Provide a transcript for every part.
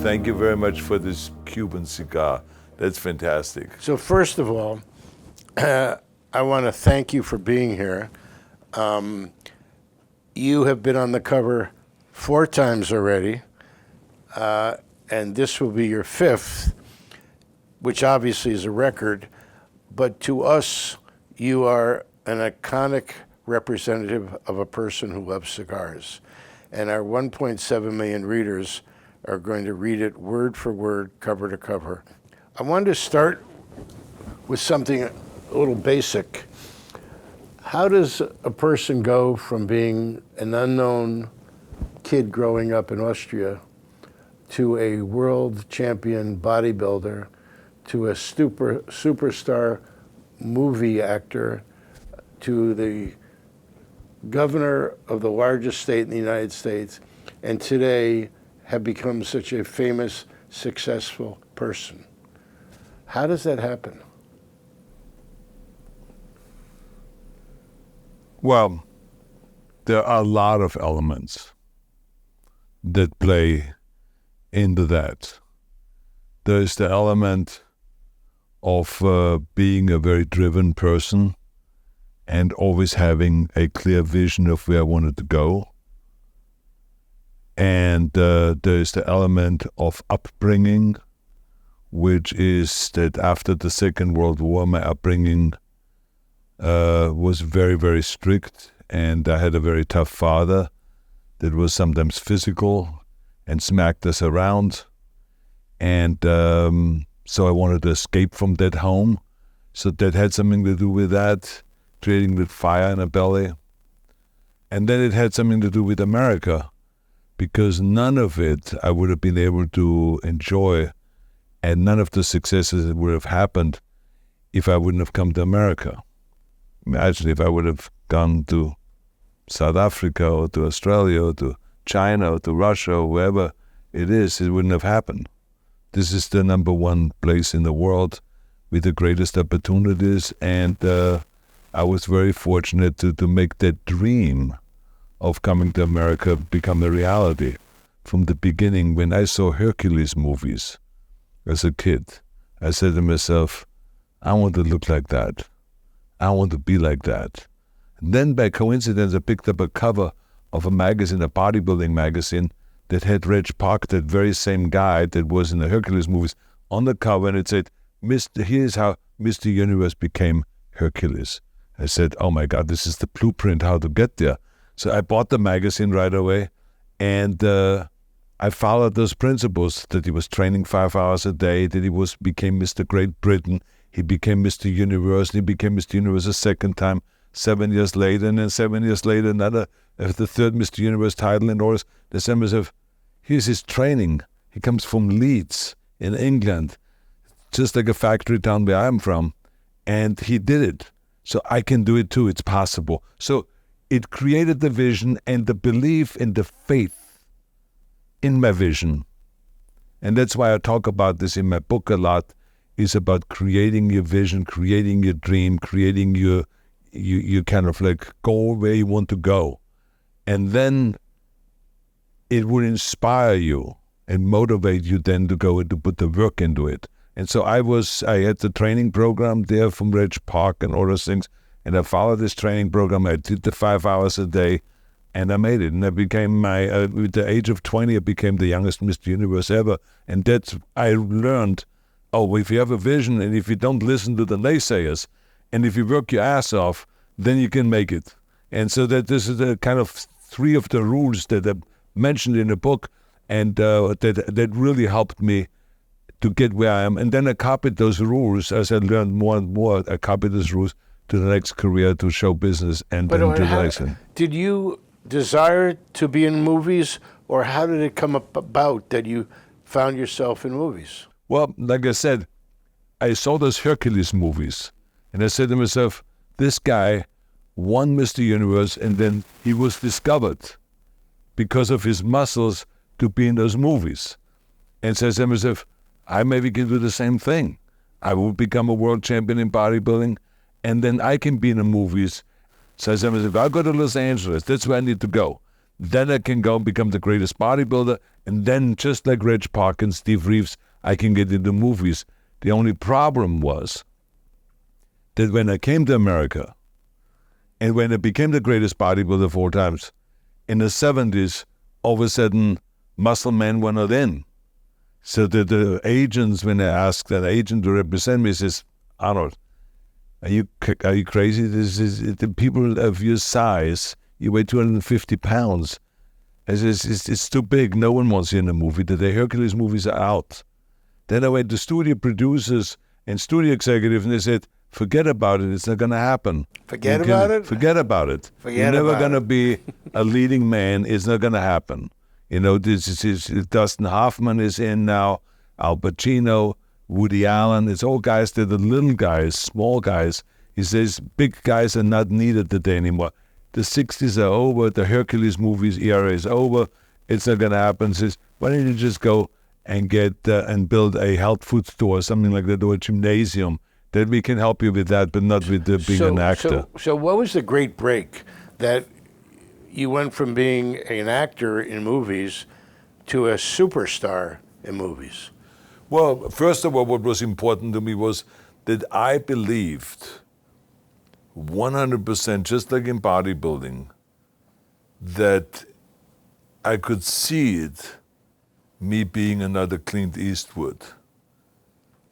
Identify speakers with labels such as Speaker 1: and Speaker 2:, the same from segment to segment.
Speaker 1: Thank you very much for this Cuban cigar. That's fantastic.
Speaker 2: So first of all, I want to thank you for being here. You have been on the cover 4 times already, and this will be your 5th, which obviously is a record. But to us, you are an iconic representative of a person who loves cigars. And our 1.7 million readers are going to read it word for word, cover to cover. I wanted to start with something a little basic. How does a person go from being an unknown kid growing up in Austria to a world champion bodybuilder, to a superstar movie actor, to the governor of the largest state in the United States, and today have become such a famous, successful person? How does that happen?
Speaker 1: Well, there are a lot of elements that play into that. There is the element of being a very driven person and always having a clear vision of where I wanted to go. And there is the element of upbringing, which is that after the Second World War, my upbringing was very, very strict, and I had a very tough father that was sometimes physical and smacked us around. And so I wanted to escape from that home. So that had something to do with that, creating that fire in the belly. And then it had something to do with America, because none of it I would have been able to enjoy, and none of the successes would have happened if I wouldn't have come to America. Imagine if I would have gone to South Africa or to Australia or to China or to Russia or wherever it is, it wouldn't have happened. This is the number one place in the world with the greatest opportunities, and I was very fortunate to make that dream of coming to America become a reality. From the beginning, when I saw Hercules movies as a kid, I said to myself, I want to look like that. I want to be like that. And then by coincidence, I picked up a cover of a magazine, a bodybuilding magazine, that had Reg Park, that very same guy that was in the Hercules movies, on the cover, and it said, here's how Mr. Universe became Hercules. I said, oh my God, this is the blueprint how to get there. So I bought the magazine right away, and I followed those principles, that he was training 5 hours a day, that he became Mr. Great Britain, he became Mr. Universe, and he became Mr. Universe a second time, 7 years later, and then 7 years later, the third Mr. Universe title, and all this. The same as if, here's his training. He comes from Leeds in England, just like a factory town where I'm from, and he did it. So I can do it too, it's possible. So it created the vision and the belief and the faith in my vision. And that's why I talk about this in my book a lot, is about creating your vision, creating your dream, creating your kind of like go where you want to go. And then it will inspire you and motivate you then to go and to put the work into it. And so I had the training program there from Reg Park and all those things, and I followed this training program. I did the 5 hours a day, and I made it. And I became with the age of 20, I became the youngest Mr. Universe ever. And I learned, if you have a vision and if you don't listen to the naysayers, and if you work your ass off, then you can make it. And so that this is the kind of 3 of the rules that I mentioned in the book, and that really helped me to get where I am. And then I copied those rules as I learned more and more. I copied those rules to the next career, to show business, and then to the next one.
Speaker 2: Did you desire to be in movies, or how did it come about that you found yourself in movies?
Speaker 1: Well, like I said, I saw those Hercules movies, and I said to myself, this guy won Mr. Universe, and then he was discovered because of his muscles to be in those movies. And so I said to myself, I maybe can do the same thing. I will become a world champion in bodybuilding, and then I can be in the movies. So I said to myself, I'll go to Los Angeles. That's where I need to go. Then I can go and become the greatest bodybuilder, And then, just like Reg Park and Steve Reeves, I can get into movies. The only problem was that when I came to America, and when I became the greatest bodybuilder of all times, in the 70s, all of a sudden, muscle men were not in. So the agents, when I asked an agent to represent me, says, Arnold, are you crazy? This is the people of your size. You weigh 250 pounds. I says, it's too big. No one wants you in a movie. The Hercules movies are out. Then I went to studio producers and studio executives, and they said, forget about it. It's not going to happen.
Speaker 2: Forget about it?
Speaker 1: Forget about it. You're never going to be a leading man. It's not going to happen. You know, this is Dustin Hoffman is in now, Al Pacino, Woody Allen. It's all guys that are little guys, small guys. He says big guys are not needed today anymore. The 60s are over. The Hercules movies era is over. It's not going to happen. He says, why don't you just go and get and build a health food store, something like that, or a gymnasium, that we can help you with that, but not with being an actor.
Speaker 2: So what was the great break that you went from being an actor in movies to a superstar in movies?
Speaker 1: Well, first of all, what was important to me was that I believed 100%, just like in bodybuilding, that I could see it, me being another Clint Eastwood.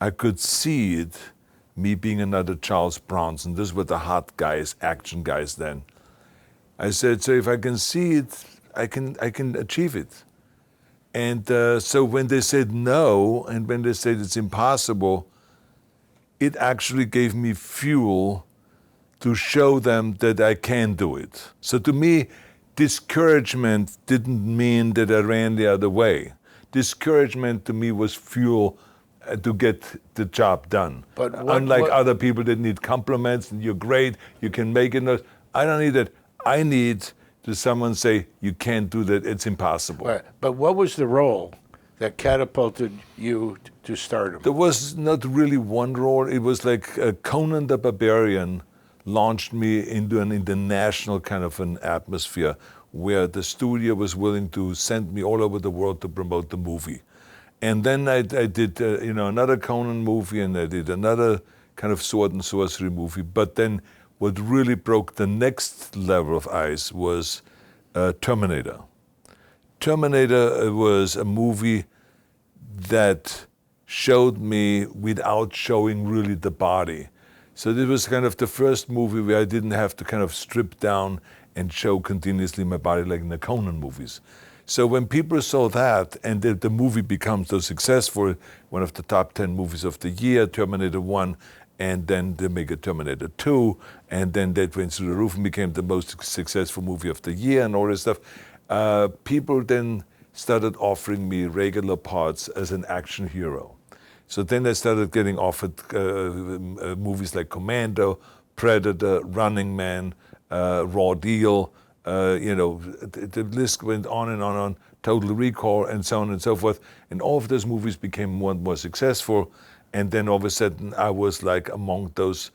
Speaker 1: I could see it, me being another Charles Bronson. Those were the hot guys, action guys then. I said, so if I can see it, I can achieve it. And so when they said no, and when they said it's impossible, it actually gave me fuel to show them that I can do it. So to me, discouragement didn't mean that I ran the other way. Discouragement to me was fuel to get the job done.
Speaker 2: But
Speaker 1: unlike other people that need compliments, and you're great, you can make it. I don't need that. I need to someone say, you can't do that, it's impossible.
Speaker 2: Right. But what was the role that catapulted you to stardom?
Speaker 1: There was not really one role. It was like Conan the Barbarian launched me into an international kind of an atmosphere where the studio was willing to send me all over the world to promote the movie. And then I did another Conan movie, and I did another kind of sword and sorcery movie. But then what really broke the next level of ice was Terminator. Terminator was a movie that showed me without showing really the body. So this was kind of the first movie where I didn't have to kind of strip down and show continuously my body like in the Conan movies. So when people saw that, and the movie becomes so successful, one of the top 10 movies of the year, Terminator 1, and then they make a Terminator 2, and then that went through the roof and became the most successful movie of the year and all this stuff. People then started offering me regular parts as an action hero. So then I started getting offered movies like Commando, Predator, Running Man, Raw Deal, the list went on and on, Total Recall, and so on and so forth. And all of those movies became more and more successful. And then all of a sudden, I was like among those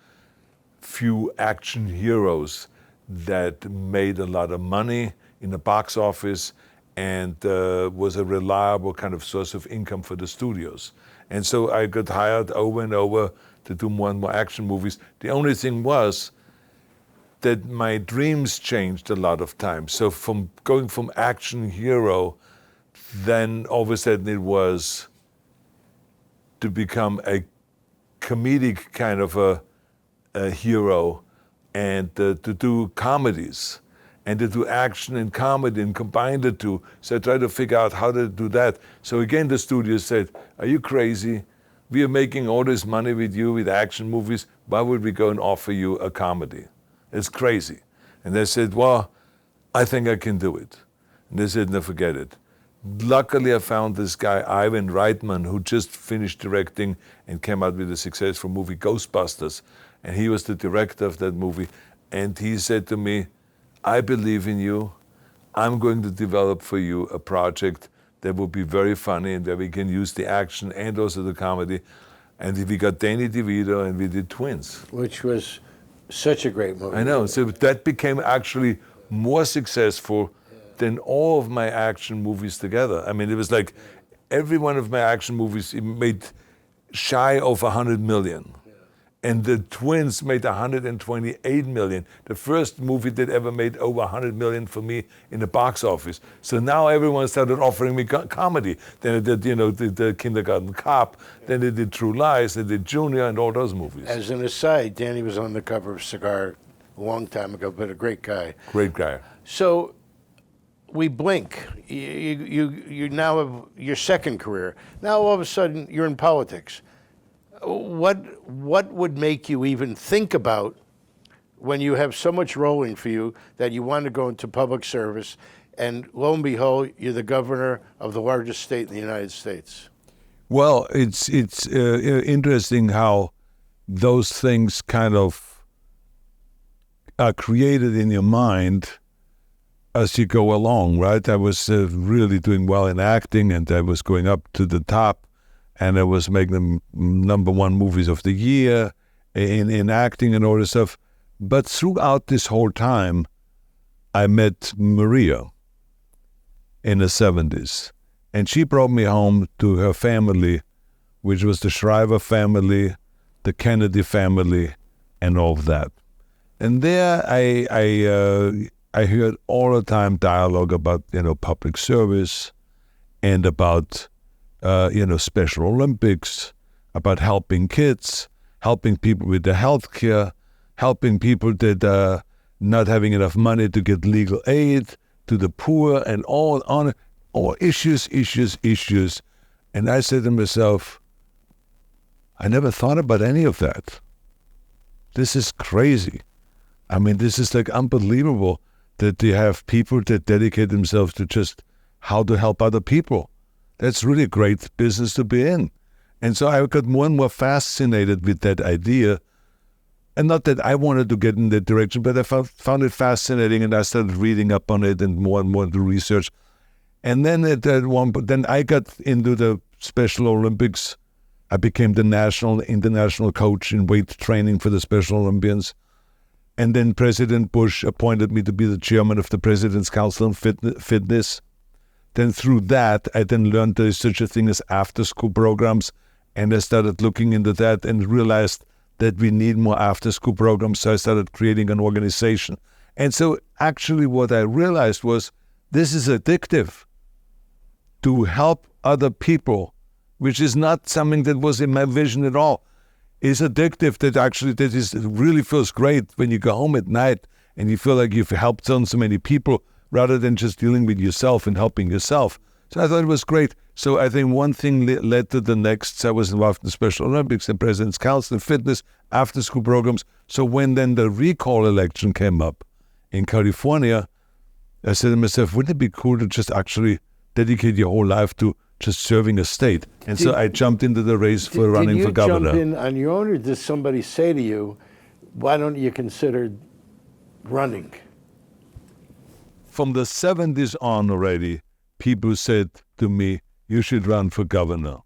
Speaker 1: few action heroes that made a lot of money in the box office and was a reliable kind of source of income for the studios. And so I got hired over and over to do more and more action movies. The only thing was that my dreams changed a lot of times. So from going from action hero, then all of a sudden it was to become a comedic kind of a hero, and to do comedies and to do action and comedy and combine the two. So I tried to figure out how to do that. So again, the studio said, are you crazy? We are making all this money with you with action movies. Why would we go and offer you a comedy? It's crazy. And they said, well, I think I can do it. And they said, no, forget it. Luckily, I found this guy, Ivan Reitman, who just finished directing and came out with a successful movie, Ghostbusters. And he was the director of that movie. And he said to me, I believe in you. I'm going to develop for you a project that will be very funny and where we can use the action and also the comedy. And we got Danny DeVito and we did Twins.
Speaker 2: Which was such a great movie.
Speaker 1: I know. So that became actually more successful than all of my action movies together. I mean, it was like every one of my action movies made shy of 100 million. And the twins made 128 million. The first movie that ever made over 100 million for me in the box office. So now everyone started offering me comedy. Then they did, the Kindergarten Cop. Then they did True Lies. They did Junior and all those movies.
Speaker 2: As an aside, Danny was on the cover of Cigar a long time ago, but a great guy.
Speaker 1: Great guy.
Speaker 2: So we blink. You now have your second career. Now all of a sudden you're in politics. What would make you even think about, when you have so much rolling for you, that you want to go into public service, and lo and behold, you're the governor of the largest state in the United States?
Speaker 1: Well, it's interesting how those things kind of are created in your mind as you go along, right? I was really doing well in acting, and I was going up to the top. And I was making the #1 movies of the year in acting and all this stuff. But throughout this whole time, I met Maria in the 70s. And she brought me home to her family, which was the Shriver family, the Kennedy family, and all of that. And there I heard all the time dialogue about, public service and about Special Olympics, about helping kids, helping people with their health care, helping people that are not having enough money to get legal aid, to the poor, and all issues. And I said to myself, I never thought about any of that. This is crazy. I mean, this is like unbelievable that they have people that dedicate themselves to just how to help other people. That's really a great business to be in. And so I got more and more fascinated with that idea. And not that I wanted to get in that direction, but I found it fascinating, and I started reading up on it and more into research. And then then I got into the Special Olympics. I became the international coach in weight training for the Special Olympians. And then President Bush appointed me to be the chairman of the President's Council on Fitness. Then through that, I then learned there is such a thing as after-school programs, and I started looking into that and realized that we need more after-school programs, so I started creating an organization. And so actually what I realized was this is addictive to help other people, which is not something that was in my vision at all. It's addictive that really feels great when you go home at night and you feel like you've helped so many people, rather than just dealing with yourself and helping yourself. So I thought it was great. So I think one thing led to the next. So I was involved in the Special Olympics and President's Council, Fitness, after-school programs. So when then the recall election came up in California, I said to myself, wouldn't it be cool to just actually dedicate your whole life to just serving a state? And so I jumped into the race for running for governor.
Speaker 2: Did you jump in on your own, or did somebody say to you, why don't you consider running?
Speaker 1: From the 70s on already, people said to me, you should run for governor.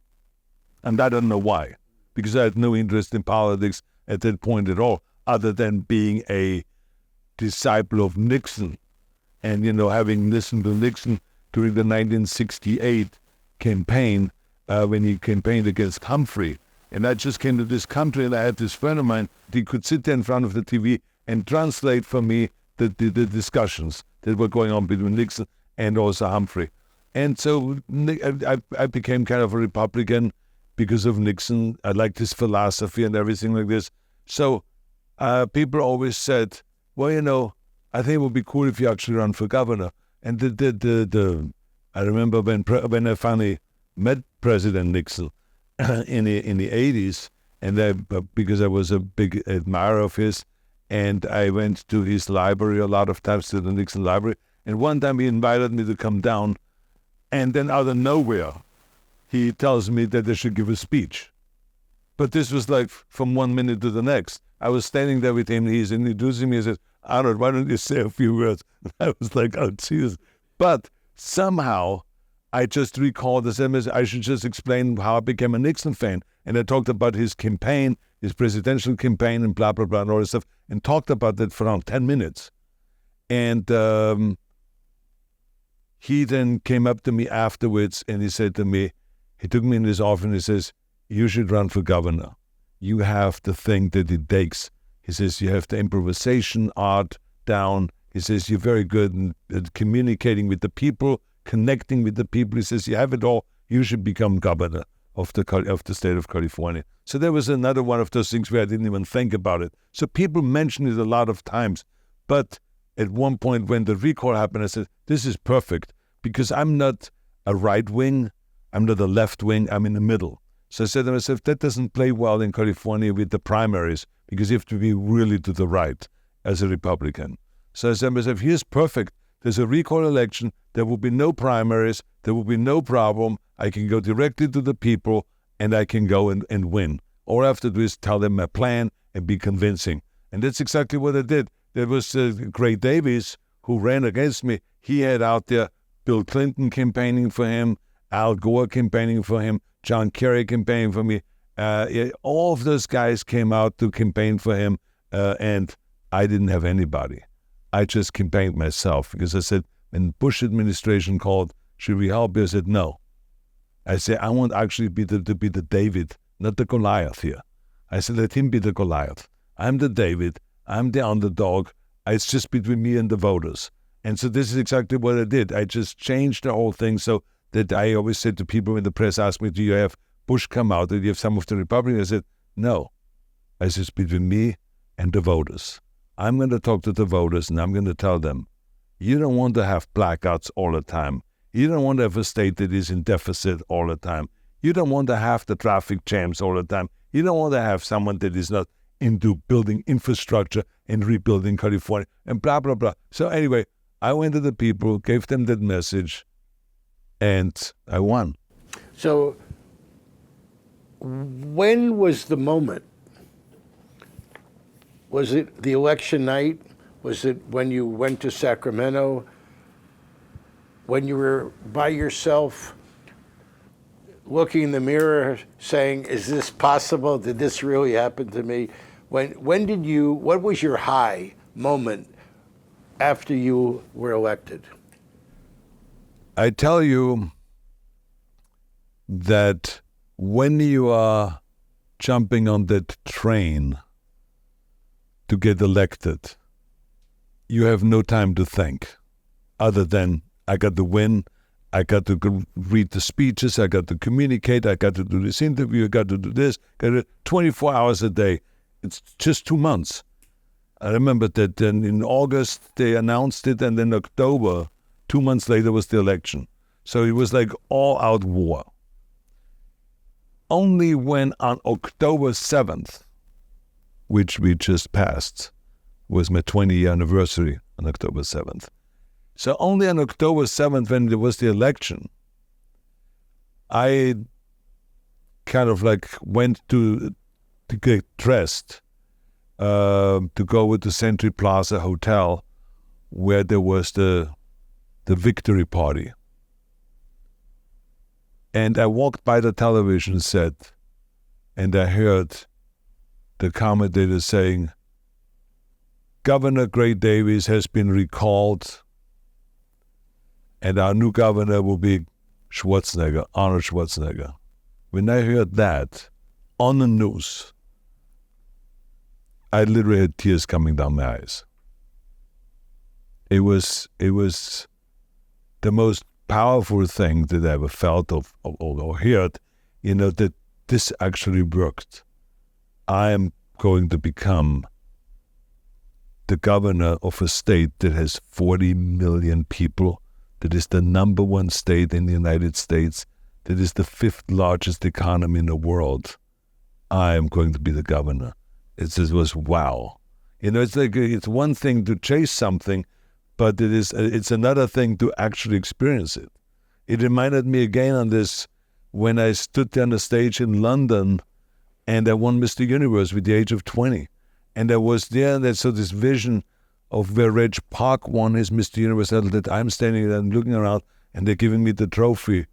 Speaker 1: And I don't know why, because I had no interest in politics at that point at all, other than being a disciple of Nixon. And, having listened to Nixon during the 1968 campaign, when he campaigned against Humphrey. And I just came to this country, and I had this friend of mine, he could sit there in front of the TV and translate for me the discussions that were going on between Nixon and also Humphrey. And so I became kind of a Republican because of Nixon. I liked his philosophy and everything like this. So people always said, well, I think it would be cool if you actually run for governor. And I remember when I finally met President Nixon in the 80s, and because I was a big admirer of his, and I went to his library a lot of times, to the Nixon library. And one time he invited me to come down, and then out of nowhere, he tells me that I should give a speech. But this was like from 1 minute to the next. I was standing there with him, and he's introducing me and says, Arnold, why don't you say a few words? And I was like, oh, Jesus. But somehow I just recalled this image. I should just explain how I became a Nixon fan. And I talked about his campaign, his presidential campaign, and blah, blah, blah, and all this stuff, and talked about that for around 10 minutes. And he then came up to me afterwards and he said to me, he took me in his office and he says, you should run for governor. You have the thing that it takes. He says, you have the improvisation art down. He says, you're very good at communicating with the people, connecting with the people. He says, you have it all. You should become governor of the state of California. So there was another one of those things where I didn't even think about it. So people mention it a lot of times. But at one point when the recall happened, I said, this is perfect because I'm not a right wing. I'm not a left wing. I'm in the middle. So I said to myself, that doesn't play well in California with the primaries because you have to be really to the right as a Republican. So I said to myself, here's perfect. There's a recall election. There will be no primaries. There will be no problem. I can go directly to the people and I can go and win. All I have to do is tell them my plan and be convincing. And that's exactly what I did. There was Gray Davis who ran against me. He had out there Bill Clinton campaigning for him, Al Gore campaigning for him, John Kerry campaigning for me. All of those guys came out to campaign for him, and I didn't have anybody. I just campaigned myself because I said, when the Bush administration called, should we help you? I said, no. I said, I want actually to be the David, not the Goliath here. I said, let him be the Goliath. I'm the David. I'm the underdog. It's just between me and the voters. And so this is exactly what I did. I just changed the whole thing so that I always said to people when the press asked me, do you have Bush come out? Do you have some of the Republicans? I said, no. I said, it's between me and the voters. I'm going to talk to the voters and I'm going to tell them, you don't want to have blackouts all the time. You don't want to have a state that is in deficit all the time. You don't want to have the traffic jams all the time. You don't want to have someone that is not into building infrastructure and rebuilding California and blah, blah, blah. So anyway, I went to the people, gave them that message, and I won.
Speaker 2: So when was the moment? Was it the election night? Was it when you went to Sacramento? When you were by yourself, looking in the mirror, saying, is this possible? Did this really happen to me? When did you, what was your high moment after you were elected?
Speaker 1: I tell you that when you are jumping on that train to get elected, you have no time to think other than I got to win, I got to read the speeches, I got to communicate, I got to do this interview, I got to do this, got to 24 hours a day. It's just 2 months. I remember that then in August they announced it, and then October, 2 months later, was the election. So it was like all-out war. Only when on October 7th, which we just passed, was my 20-year anniversary on October 7th. So only on October 7th, when there was the election, I kind of like went to get dressed, to go with the Century Plaza Hotel, where there was the victory party. And I walked by the television set, and I heard the commentator saying, Governor Gray Davis has been recalled, and our new governor will be Schwarzenegger, Arnold Schwarzenegger. When I heard that on the news, I literally had tears coming down my eyes. It was the most powerful thing that I ever felt or heard, that this actually worked. I am going to become the governor of a state that has 40 million people, that is the number one state in the United States, that is the 5th largest economy in the world. I am going to be the governor. It was wow. It's like it's one thing to chase something, but it's another thing to actually experience it. It reminded me again on this when I stood on the stage in London and I won Mr. Universe with the age of 20. And I was there and I saw this vision of where Reg Park won his Mr. Universe title, that I'm standing there and looking around and they're giving me the trophy.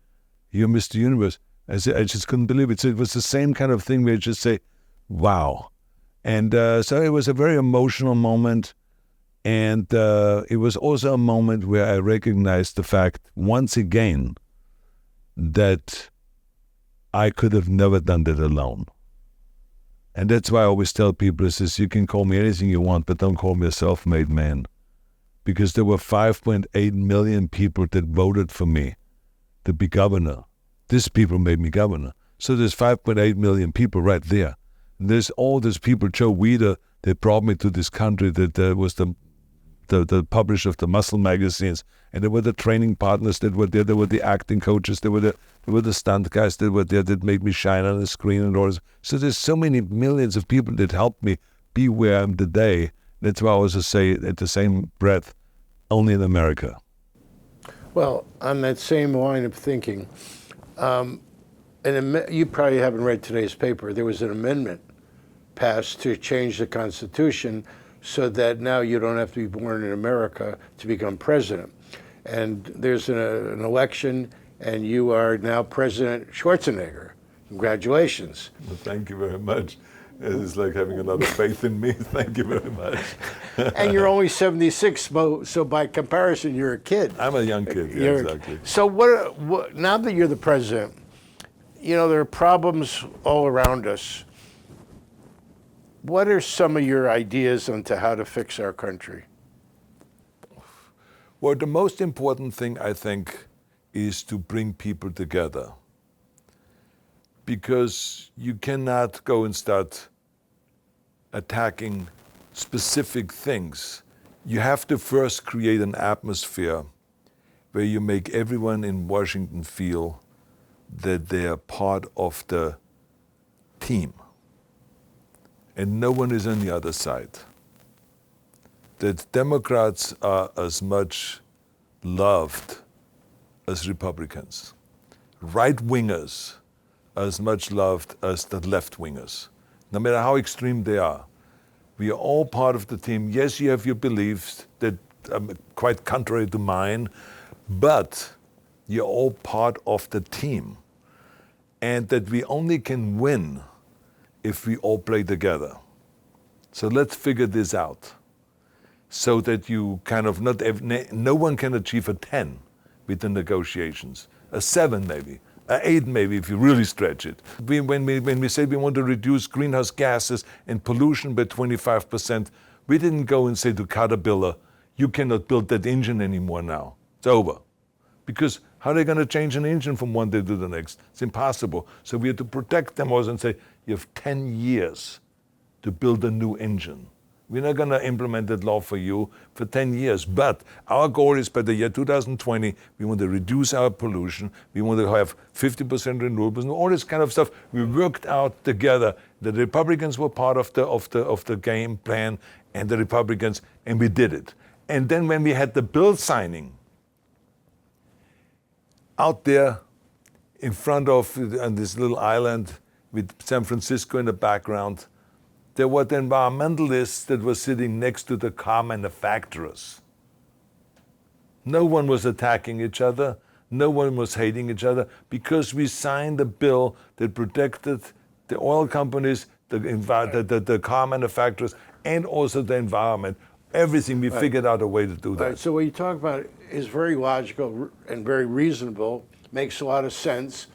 Speaker 1: You're Mr. Universe. I just couldn't believe it. So it was the same kind of thing where you just say, wow. And so it was a very emotional moment. And it was also a moment where I recognized the fact, once again, that I could have never done that alone. And that's why I always tell people, you can call me anything you want, but don't call me a self-made man. Because there were 5.8 million people that voted for me to be governor. These people made me governor. So there's 5.8 million people right there. And there's all these people, Joe Weider, that brought me to this country, that was the publisher of the muscle magazines, and there were the training partners that were there, there were the acting coaches, there were the stunt guys that were there that made me shine on the screen and all this. So there's so many millions of people that helped me be where I am today. That's why I also say at the same breath, only in America.
Speaker 2: Well, on that same line of thinking, you probably haven't read today's paper. There was an amendment passed to change the Constitution so that now you don't have to be born in America to become president. And there's an election, and you are now President Schwarzenegger. Congratulations.
Speaker 1: Well, thank you very much. It's like having another faith in me. Thank you very much.
Speaker 2: And you're only 76, so by comparison, you're a kid.
Speaker 1: I'm a young kid, yeah, exactly.
Speaker 2: So what, now that you're the president, there are problems all around us. What are some of your ideas onto how to fix our country?
Speaker 1: Well, the most important thing, I think, is to bring people together. Because you cannot go and start attacking specific things. You have to first create an atmosphere where you make everyone in Washington feel that they are part of the team. And no one is on the other side. That Democrats are as much loved as Republicans. Right-wingers are as much loved as the left-wingers, no matter how extreme they are. We are all part of the team. Yes, you have your beliefs that are quite contrary to mine, but you're all part of the team. And that we only can win if we all play together. So let's figure this out so that you kind of no one can achieve a 10 with the negotiations, a 7 maybe, a 8 maybe if you really stretch it. When we say we want to reduce greenhouse gases and pollution by 25%, we didn't go and say to Caterpillar, you cannot build that engine anymore now. It's over. Because how are they going to change an engine from one day to the next? It's impossible. So we have to protect them also and say, you have 10 years to build a new engine. We're not going to implement that law for you for 10 years. But our goal is by the year 2020, we want to reduce our pollution. We want to have 50% renewables and all this kind of stuff. We worked out together. The Republicans were part of the game plan, and the Republicans, and we did it. And then when we had the bill signing, out there in front of on this little island with San Francisco in the background, there were the environmentalists that were sitting next to the car manufacturers. No one was attacking each other. No one was hating each other because we signed a bill that protected the oil companies, the car manufacturers, and also the environment. Everything, we figured out a way to do that.
Speaker 2: Right, so what you talk about is very logical and very reasonable, makes a lot of sense,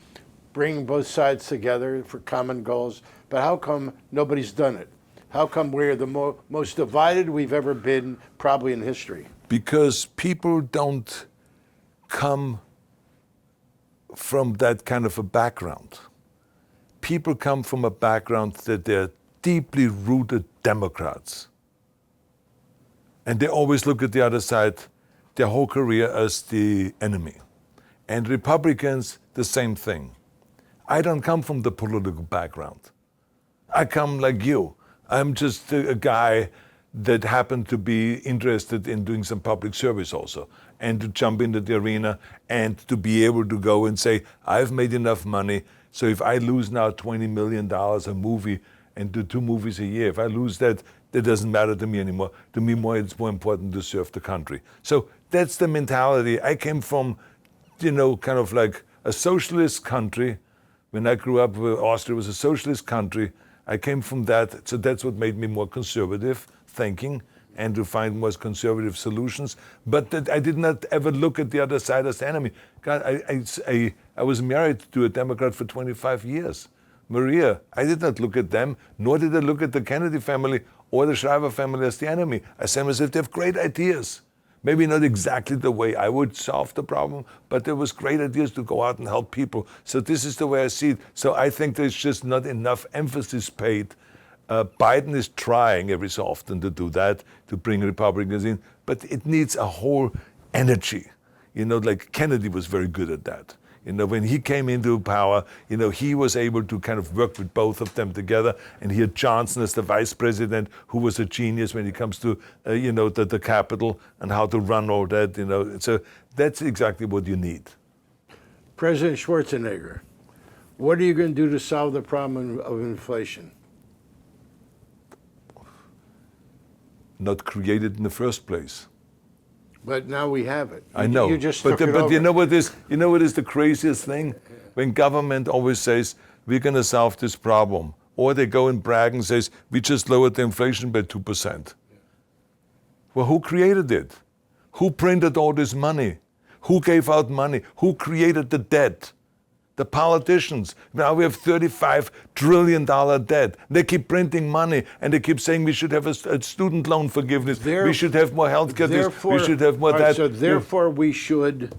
Speaker 2: bringing both sides together for common goals. But how come nobody's done it? How come we're the most divided we've ever been, probably in history?
Speaker 1: Because people don't come from that kind of a background. People come from a background that they're deeply rooted Democrats. And they always look at the other side their whole career as the enemy. And Republicans, the same thing. I don't come from the political background. I come like you. I'm just a guy that happened to be interested in doing some public service also, and to jump into the arena and to be able to go and say, I've made enough money, so if I lose now $20 million a movie and do 2 movies a year, if I lose that, that doesn't matter to me anymore. To me, it's more important to serve the country. So that's the mentality. I came from, kind of like a socialist country. When I grew up, Austria was a socialist country. I came from that, so that's what made me more conservative thinking and to find more conservative solutions. But that I did not ever look at the other side as the enemy. God, I was married to a Democrat for 25 years. Maria, I did not look at them, nor did I look at the Kennedy family or the Shriver family as the enemy. I said to myself, they have great ideas. Maybe not exactly the way I would solve the problem, but there was great ideas to go out and help people. So this is the way I see it. So I think there's just not enough emphasis paid. Biden is trying every so often to do that, to bring Republicans in, but it needs a whole energy. You know, like Kennedy was very good at that. You know, when he came into power, you know, he was able to kind of work with both of them together. And he had Johnson as the vice president, who was a genius when it comes to, you know, the Capitol and how to run all that, you know. So that's exactly what you need.
Speaker 2: President Schwarzenegger, what are you going to do to solve the problem of inflation?
Speaker 1: Not created in the first place.
Speaker 2: But now we have it.
Speaker 1: I know.
Speaker 2: You just
Speaker 1: but
Speaker 2: took it over.
Speaker 1: You know what is? You know what is the craziest thing? When government always says we're going to solve this problem, or they go and brag and says we just lowered the inflation by 2%. Well, who created it? Who printed all this money? Who gave out money? Who created the debt? The politicians. Now we have $35 trillion debt. They keep printing money and they keep saying we should have a student loan forgiveness. We should have more health care. We should have more that.
Speaker 2: So therefore we should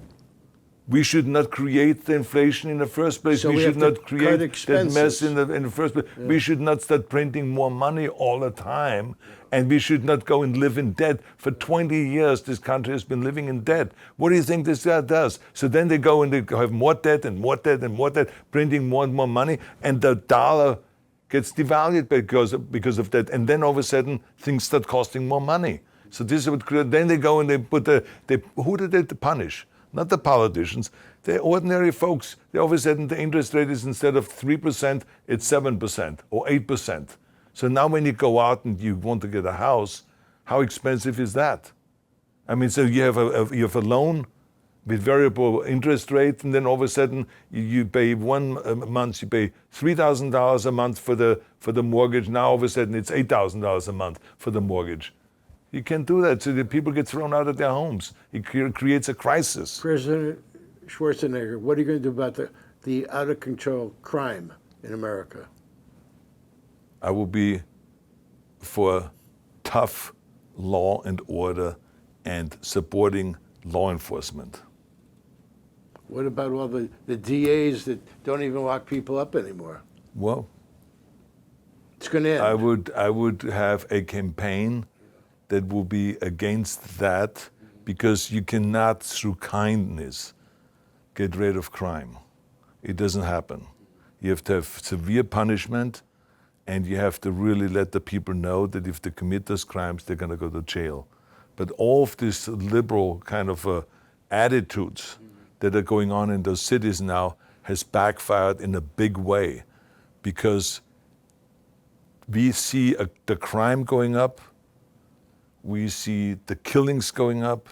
Speaker 1: not create the inflation in the first place.
Speaker 2: So
Speaker 1: we should not create that mess in the first place.
Speaker 2: Yeah.
Speaker 1: We should not start printing more money all the time. And we should not go and live in debt. For 20 years, this country has been living in debt. What do you think this guy does? So then they go and they have more debt and more debt and more debt, printing more and more money, and the dollar gets devalued because of that. And then all of a sudden, things start costing more money. So this is what then they go and they put who did they punish? Not the politicians, the ordinary folks. They all of a sudden the interest rate is instead of 3%, it's 7% or 8%. So now when you go out and you want to get a house, how expensive is that? I mean, so you have a loan with variable interest rate, and then all of a sudden you pay 1 month, you pay $3,000 a month for the mortgage. Now all of a sudden it's $8,000 a month for the mortgage. You can't do that. So the people get thrown out of their homes. It creates a crisis.
Speaker 2: President Schwarzenegger, what are you going to do about the out of control crime in America?
Speaker 1: I will be for tough law and order and supporting law enforcement.
Speaker 2: What about all the DAs that don't even lock people up anymore?
Speaker 1: Well,
Speaker 2: it's going to end.
Speaker 1: I would have a campaign that will be against that, because you cannot, through kindness, get rid of crime. It doesn't happen. You have to have severe punishment, and you have to really let the people know that if they commit those crimes, they're going to go to jail. But all of these liberal kind of attitudes that are going on in those cities now has backfired in a big way, because we see the crime going up, we see the killings going up,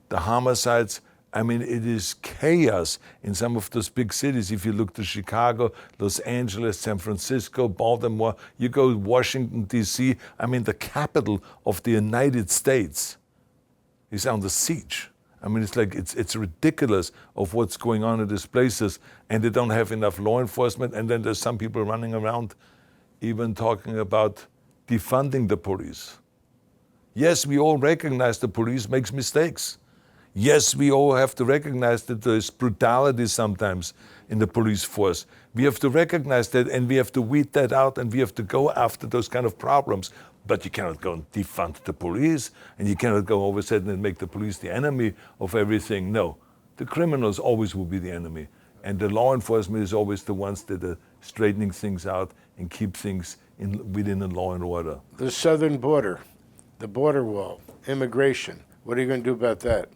Speaker 1: the homicides. I mean, it is chaos in some of those big cities. If you look to Chicago, Los Angeles, San Francisco, Baltimore, you go to Washington, D.C., I mean, the capital of the United States is under siege. I mean, it's like, it's ridiculous of what's going on in these places, and they don't have enough law enforcement, and then there's some people running around even talking about defunding the police. Yes, we all recognize the police makes mistakes. Yes, we all have to recognize that there's brutality sometimes in the police force. We have to recognize that, and we have to weed that out, and we have to go after those kind of problems. But you cannot go and defund the police, and you cannot go all of a sudden and make the police the enemy of everything. No, the criminals always will be the enemy. And the law enforcement is always the ones that are straightening things out and keep things within the law and order.
Speaker 2: The southern border, the border wall, immigration, what are you going to do about that?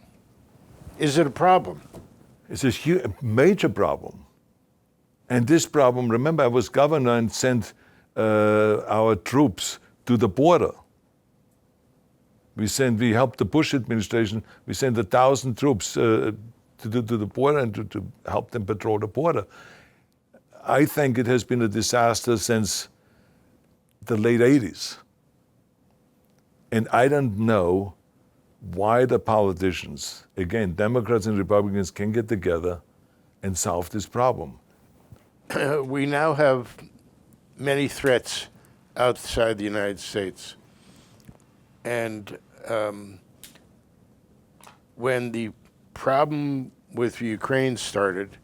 Speaker 2: Is it a problem?
Speaker 1: It's a major problem. And this problem, remember, I was governor and sent our troops to the border. We helped the Bush administration, we sent 1,000 troops to the border and to help them patrol the border. I think it has been a disaster since the late 80s. And I don't know why the politicians, again, Democrats and Republicans, can get together and solve this problem.
Speaker 2: We now have many threats outside the United States. And when the problem with Ukraine started,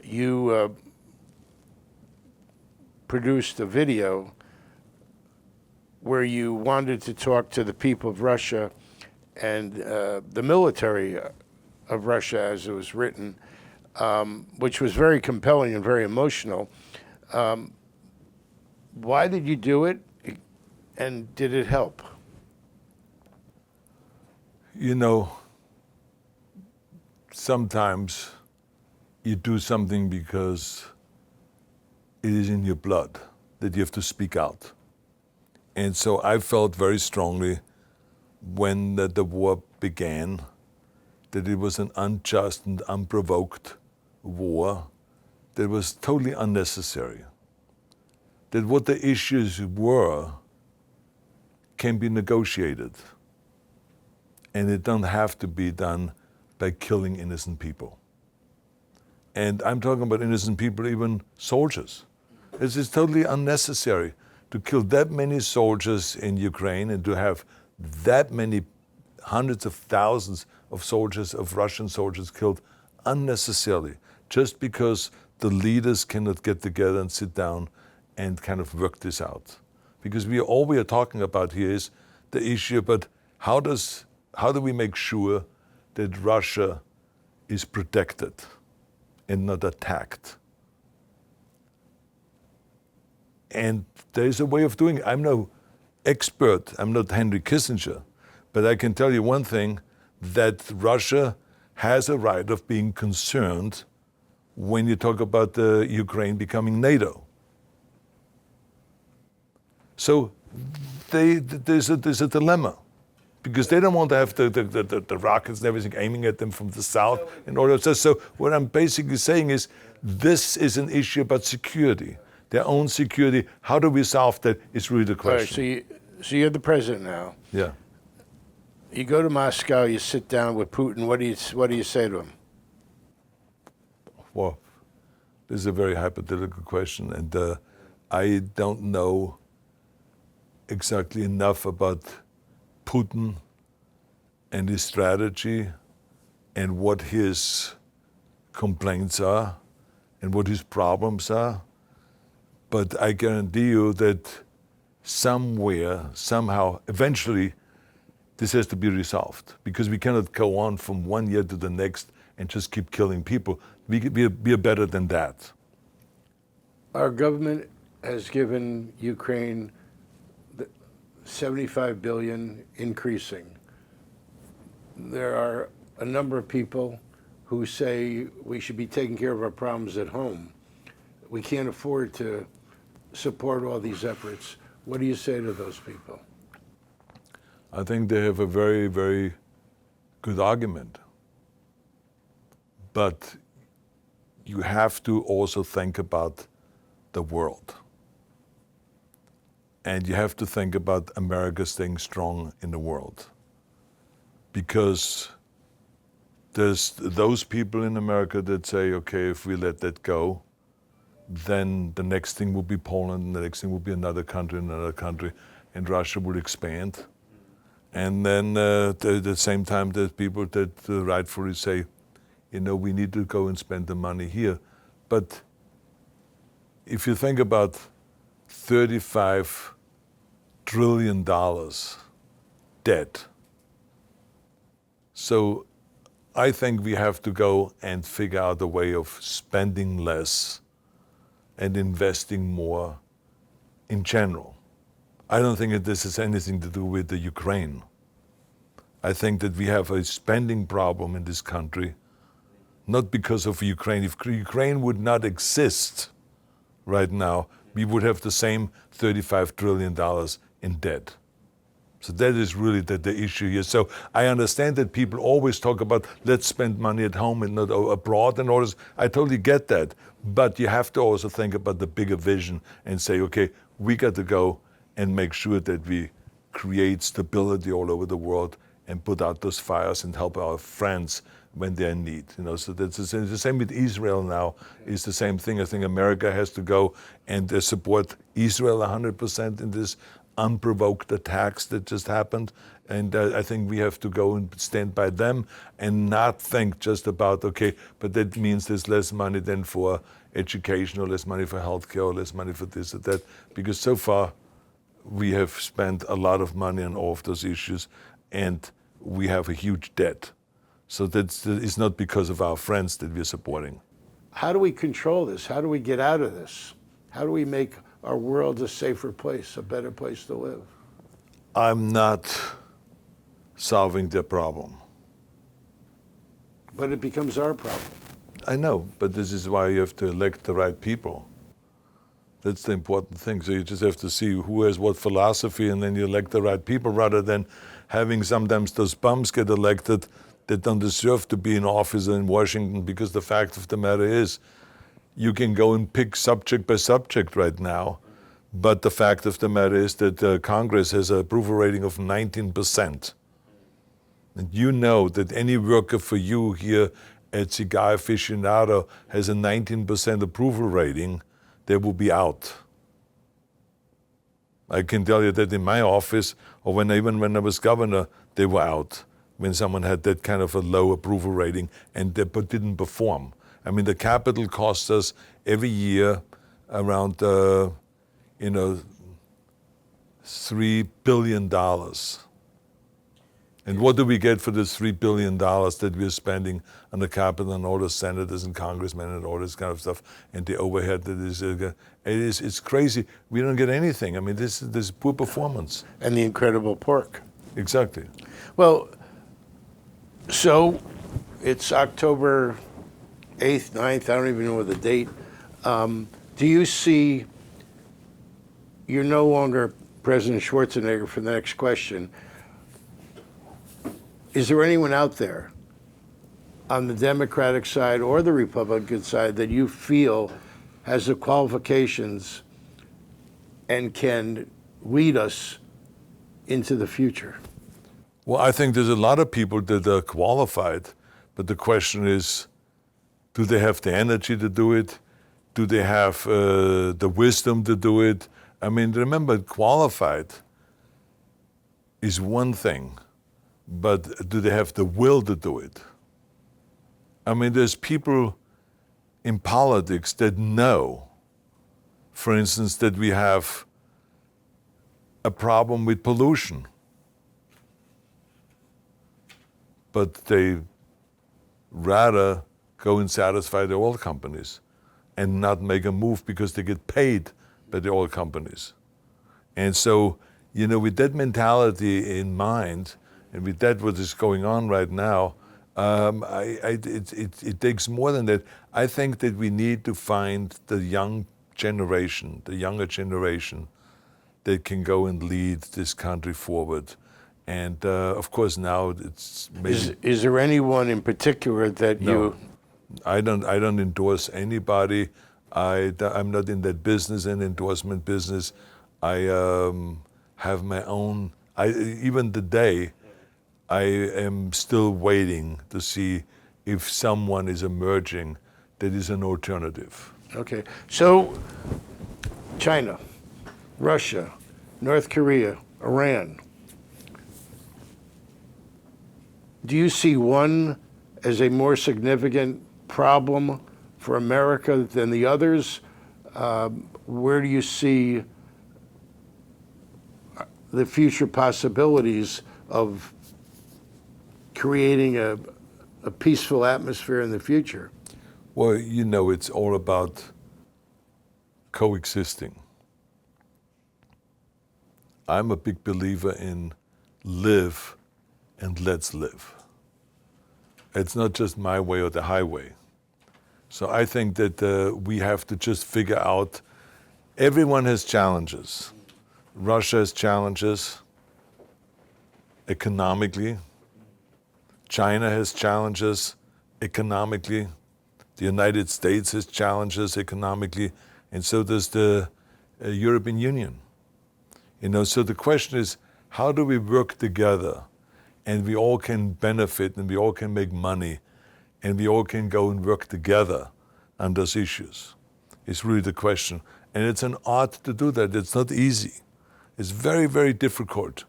Speaker 2: you produced a video where you wanted to talk to the people of Russia and the military of Russia, as it was written, which was very compelling and very emotional. Why did you do it, and did it help?
Speaker 1: You know, sometimes you do something because it is in your blood that you have to speak out. And so I felt very strongly when the war began that it was an unjust and unprovoked war that was totally unnecessary. That what the issues were can be negotiated. And it don't have to be done by killing innocent people. And I'm talking about innocent people, even soldiers. This is totally unnecessary to kill that many soldiers in Ukraine and to have that many hundreds of thousands of soldiers, of Russian soldiers killed unnecessarily, just because the leaders cannot get together and sit down and kind of work this out. Because all we are talking about here is the issue about how do we make sure that Russia is protected and not attacked? And there is a way of doing it. I'm no expert, I'm not Henry Kissinger, but I can tell you one thing, that Russia has a right of being concerned when you talk about Ukraine becoming NATO. So there's a dilemma, because they don't want to have the rockets and everything aiming at them from the south in order to. So what I'm basically saying is, this is an issue about security, their own security. How do we solve that is really the question.
Speaker 2: All right, so you're the president now.
Speaker 1: Yeah.
Speaker 2: You go to Moscow, you sit down with Putin. What do you say to him?
Speaker 1: Well, this is a very hypothetical question, and I don't know exactly enough about Putin and his strategy and what his complaints are and what his problems are. But I guarantee you that somewhere, somehow, eventually, this has to be resolved, because we cannot go on from one year to the next and just keep killing people. We are better than that.
Speaker 2: Our government has given Ukraine $75 billion, increasing. There are a number of people who say we should be taking care of our problems at home. We can't afford to support all these efforts. What do you say to those people?
Speaker 1: I think they have a very, very good argument. But you have to also think about the world. And you have to think about America staying strong in the world. Because there's those people in America that say, okay, if we let that go, then the next thing will be Poland, and the next thing will be another country, and Russia will expand. And then at the same time, there's people that rightfully say, you know, we need to go and spend the money here. But if you think about $35 trillion debt, so I think we have to go and figure out a way of spending less and investing more in general. I don't think that this has anything to do with the Ukraine. I think that we have a spending problem in this country, not because of Ukraine. If Ukraine would not exist right now, we would have the same $35 trillion in debt. So that is really the issue here. So I understand that people always talk about, let's spend money at home and not abroad and all this. I totally get that. But you have to also think about the bigger vision and say, okay, we got to go and make sure that we create stability all over the world and put out those fires and help our friends when they're in need. So that's the same with Israel now. It's the same thing. I think America has to go and support Israel 100% in this unprovoked attacks that just happened. And I think we have to go and stand by them and not think just about, okay, but that means there's less money then for education or less money for healthcare or less money for this or that. Because so far we have spent a lot of money on all of those issues and we have a huge debt. So it's not because of our friends that we're supporting.
Speaker 2: How do we control this? How do we get out of this? How do we make our world a safer place, a better place to live?
Speaker 1: I'm not solving the problem.
Speaker 2: But it becomes our problem.
Speaker 1: I know, but this is why you have to elect the right people. That's the important thing. So you just have to see who has what philosophy and then you elect the right people rather than having sometimes those bums get elected that don't deserve to be in office in Washington, because the fact of the matter is you can go and pick subject by subject right now, but the fact of the matter is that Congress has an approval rating of 19%. And you know that any worker for you here at Cigar Aficionado has a 19% approval rating, they will be out. I can tell you that in my office, or even when I was governor, they were out when someone had that kind of a low approval rating and they didn't perform. I mean, the Capitol costs us every year around, $3 billion. And what do we get for this $3 billion that we're spending on the Capitol and all the senators and congressmen and all this kind of stuff and the overhead that is, it's crazy. We don't get anything. I mean, this is poor performance.
Speaker 2: And the incredible pork.
Speaker 1: Exactly.
Speaker 2: Well, so it's October 8th, 9th, I don't even know the date. Do you see, you're no longer President Schwarzenegger for the next question. Is there anyone out there on the Democratic side or the Republican side that you feel has the qualifications and can lead us into the future?
Speaker 1: Well, I think there's a lot of people that are qualified, but the question is, do they have the energy to do it? Do they have the wisdom to do it? I mean, remember, qualified is one thing, but do they have the will to do it? I mean, there's people in politics that know, for instance, that we have a problem with pollution. But they rather go and satisfy the oil companies and not make a move because they get paid by the oil companies. And so, with that mentality in mind, and with that what is going on right now, it takes more than that. I think that we need to find the younger generation, that can go and lead this country forward. And of course now it's maybe...
Speaker 2: Is there anyone in particular that you...
Speaker 1: I don't endorse anybody. I'm not in that business, an endorsement business. I have my own... Even today, I am still waiting to see if someone is emerging that is an alternative.
Speaker 2: Okay. So, China, Russia, North Korea, Iran. Do you see one as a more significant problem for America than the others? Where do you see the future possibilities of creating a peaceful atmosphere in the future?
Speaker 1: Well, it's all about coexisting. I'm a big believer in live and let's live. It's not just my way or the highway. So I think that we have to just figure out, everyone has challenges. Russia has challenges economically. China has challenges economically. The United States has challenges economically, and so does the European Union. So the question is, How do we work together and we all can benefit and we all can make money and we all can go and work together on those issues? Is really the question. And it's an art to do that. It's not easy. It's very, very difficult.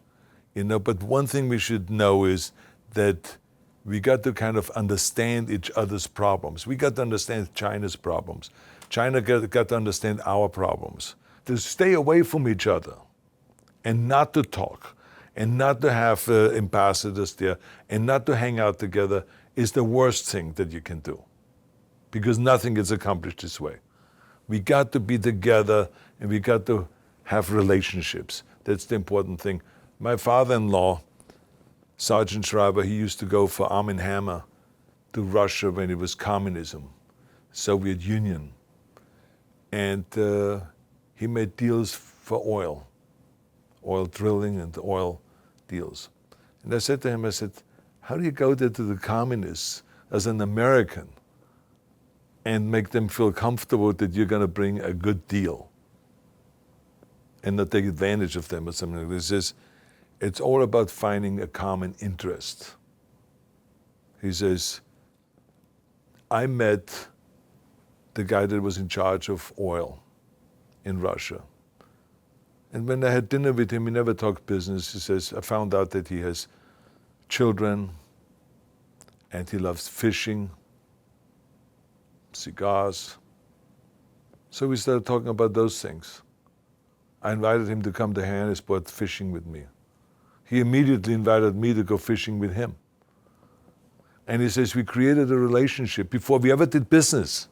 Speaker 1: But one thing we should know is that we got to kind of understand each other's problems. We got to understand China's problems. China got to understand our problems. To stay away from each other and not to talk and not to have ambassadors there and not to hang out together is the worst thing that you can do, because nothing is accomplished this way. We got to be together and we got to have relationships. That's the important thing. My father-in-law, Sergeant Schreiber, he used to go for Arm & Hammer to Russia when it was communism, Soviet Union. And he made deals for oil drilling and oil deals. And I said to him, how do you go there to the communists as an American and make them feel comfortable that you're going to bring a good deal and not take advantage of them or something like this? He says, it's all about finding a common interest. He says, I met the guy that was in charge of oil in Russia. And when I had dinner with him, he never talked business. He says, I found out that he has children and he loves fishing, cigars. So we started talking about those things. I invited him to come to Johannesburg fishing with me. He immediately invited me to go fishing with him. And he says, we created a relationship before we ever did business.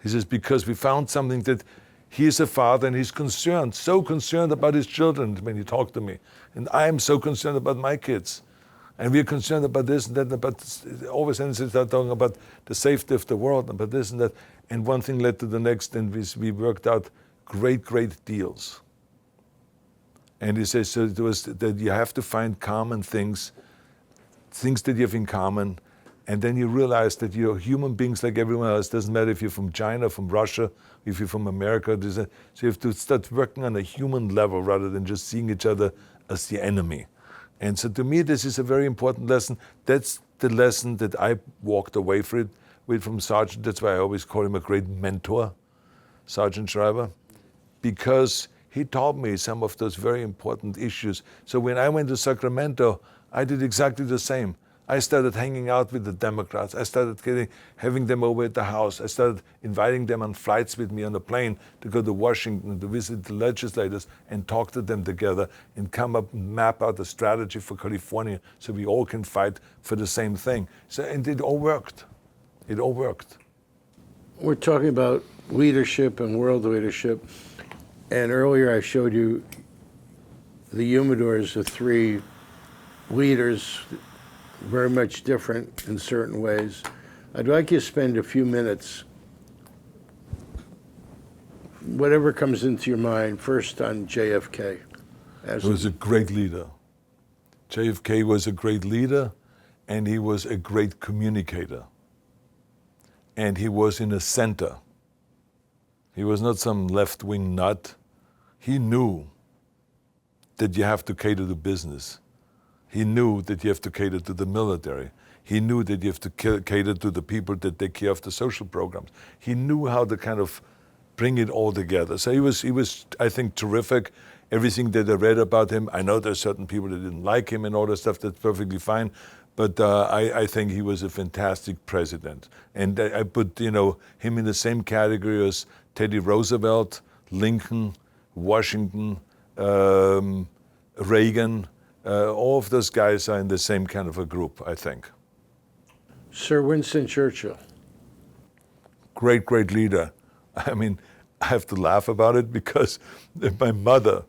Speaker 1: He says, because we found something that he is a father and he's concerned, so concerned about his children when he talked to me. And I am so concerned about my kids. And we're concerned about this and that, about always and start talking about the safety of the world, about this and that. And one thing led to the next, and we worked out great, great deals. And he says, so it was that you have to find common things that you have in common, and then you realize that you're human beings like everyone else. Doesn't matter if you're from China, from Russia, if you're from America. So you have to start working on a human level rather than just seeing each other as the enemy. And so to me, this is a very important lesson. That's the lesson that I walked away with from Sergeant. That's why I always call him a great mentor, Sergeant Schreiber, because he taught me some of those very important issues. So when I went to Sacramento, I did exactly the same. I started hanging out with the Democrats. I started having them over at the house. I started inviting them on flights with me on a plane to go to Washington to visit the legislators and talk to them together and come up and map out a strategy for California so we all can fight for the same thing. So, and it all worked. It all worked.
Speaker 2: We're talking about leadership and world leadership. And earlier I showed you the humidors of three leaders, very much different in certain ways. I'd like you to spend a few minutes, whatever comes into your mind, first on JFK.
Speaker 1: He was a great leader. JFK was a great leader, and he was a great communicator. And he was in the center. He was not some left-wing nut. He knew that you have to cater to business. He knew that you have to cater to the military. He knew that you have to cater to the people that take care of the social programs. He knew how to kind of bring it all together. So he was, I think, terrific. Everything that I read about him, I know there's certain people that didn't like him and all that stuff, that's perfectly fine. But I think he was a fantastic president. And I put, him in the same category as Teddy Roosevelt, Lincoln, Washington, Reagan. All of those guys are in the same kind of a group, I think.
Speaker 2: Sir Winston Churchill.
Speaker 1: Great, great leader. I mean, I have to laugh about it because my mother,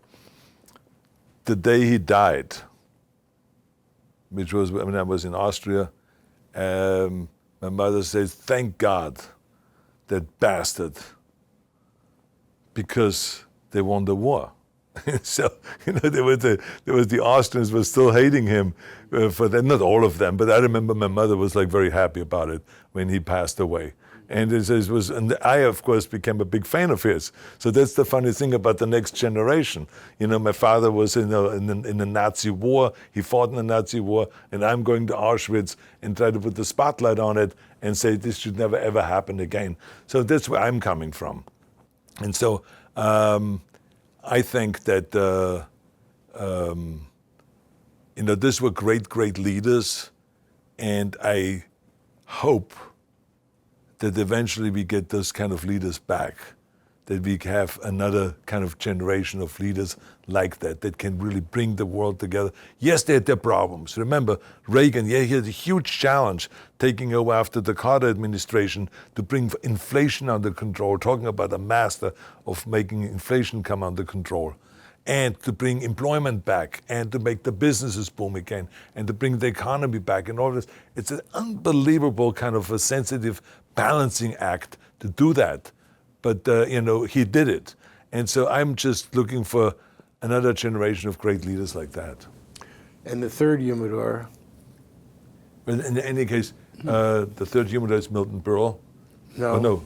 Speaker 1: the day he died, which was when I was in Austria, my mother says, thank God, that bastard, because they won the war. So, there was the Austrians were still hating him for that. Not all of them, but I remember my mother was like very happy about it when he passed away. And and I, of course, became a big fan of his. So that's the funny thing about the next generation. You know, my father was in the Nazi war. He fought in the Nazi war, and I'm going to Auschwitz and try to put the spotlight on it and say this should never ever happen again. So that's where I'm coming from. And so I think that these were great leaders, and I hope that eventually we get those kind of leaders back, that we have another kind of generation of leaders like that can really bring the world together. Yes, they had their problems. Remember, Reagan, he had a huge challenge taking over after the Carter administration to bring inflation under control, talking about a master of making inflation come under control, and to bring employment back, and to make the businesses boom again, and to bring the economy back, and all this. It's an unbelievable kind of a sensitive balancing act to do that. But, he did it. And so I'm just looking for another generation of great leaders like that.
Speaker 2: And the third humidor?
Speaker 1: In any case, the third humidor is Milton Berle.
Speaker 2: No.
Speaker 1: Oh, no.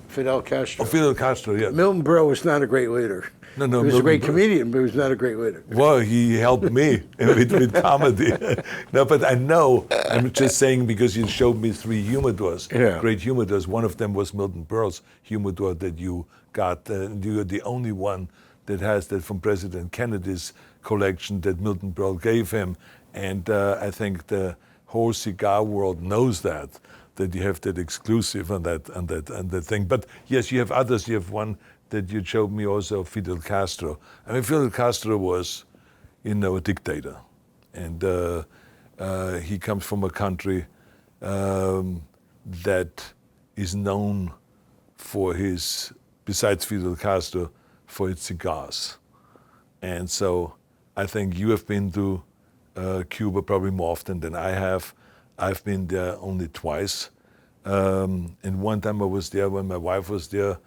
Speaker 2: Fidel Castro.
Speaker 1: Oh, Fidel Castro, yeah.
Speaker 2: Milton Berle was not a great leader.
Speaker 1: No,
Speaker 2: he was
Speaker 1: Milton
Speaker 2: a great
Speaker 1: Berle.
Speaker 2: comedian, but he was not a great leader.
Speaker 1: Well, he helped me with comedy. No, but I know, I'm just saying because you showed me 3 humidors, great humidors. One of them was Milton Berle's humidor that you got. You're the only one that has that from President Kennedy's collection that Milton Berle gave him. And I think the whole cigar world knows that you have that exclusive on that thing. But yes, you have others. You have one that you showed me also, Fidel Castro. I mean, Fidel Castro was, a dictator. And he comes from a country that is known for besides Fidel Castro, for its cigars. And so I think you have been to Cuba probably more often than I have. I've been there only twice. And one time I was there when my wife was there,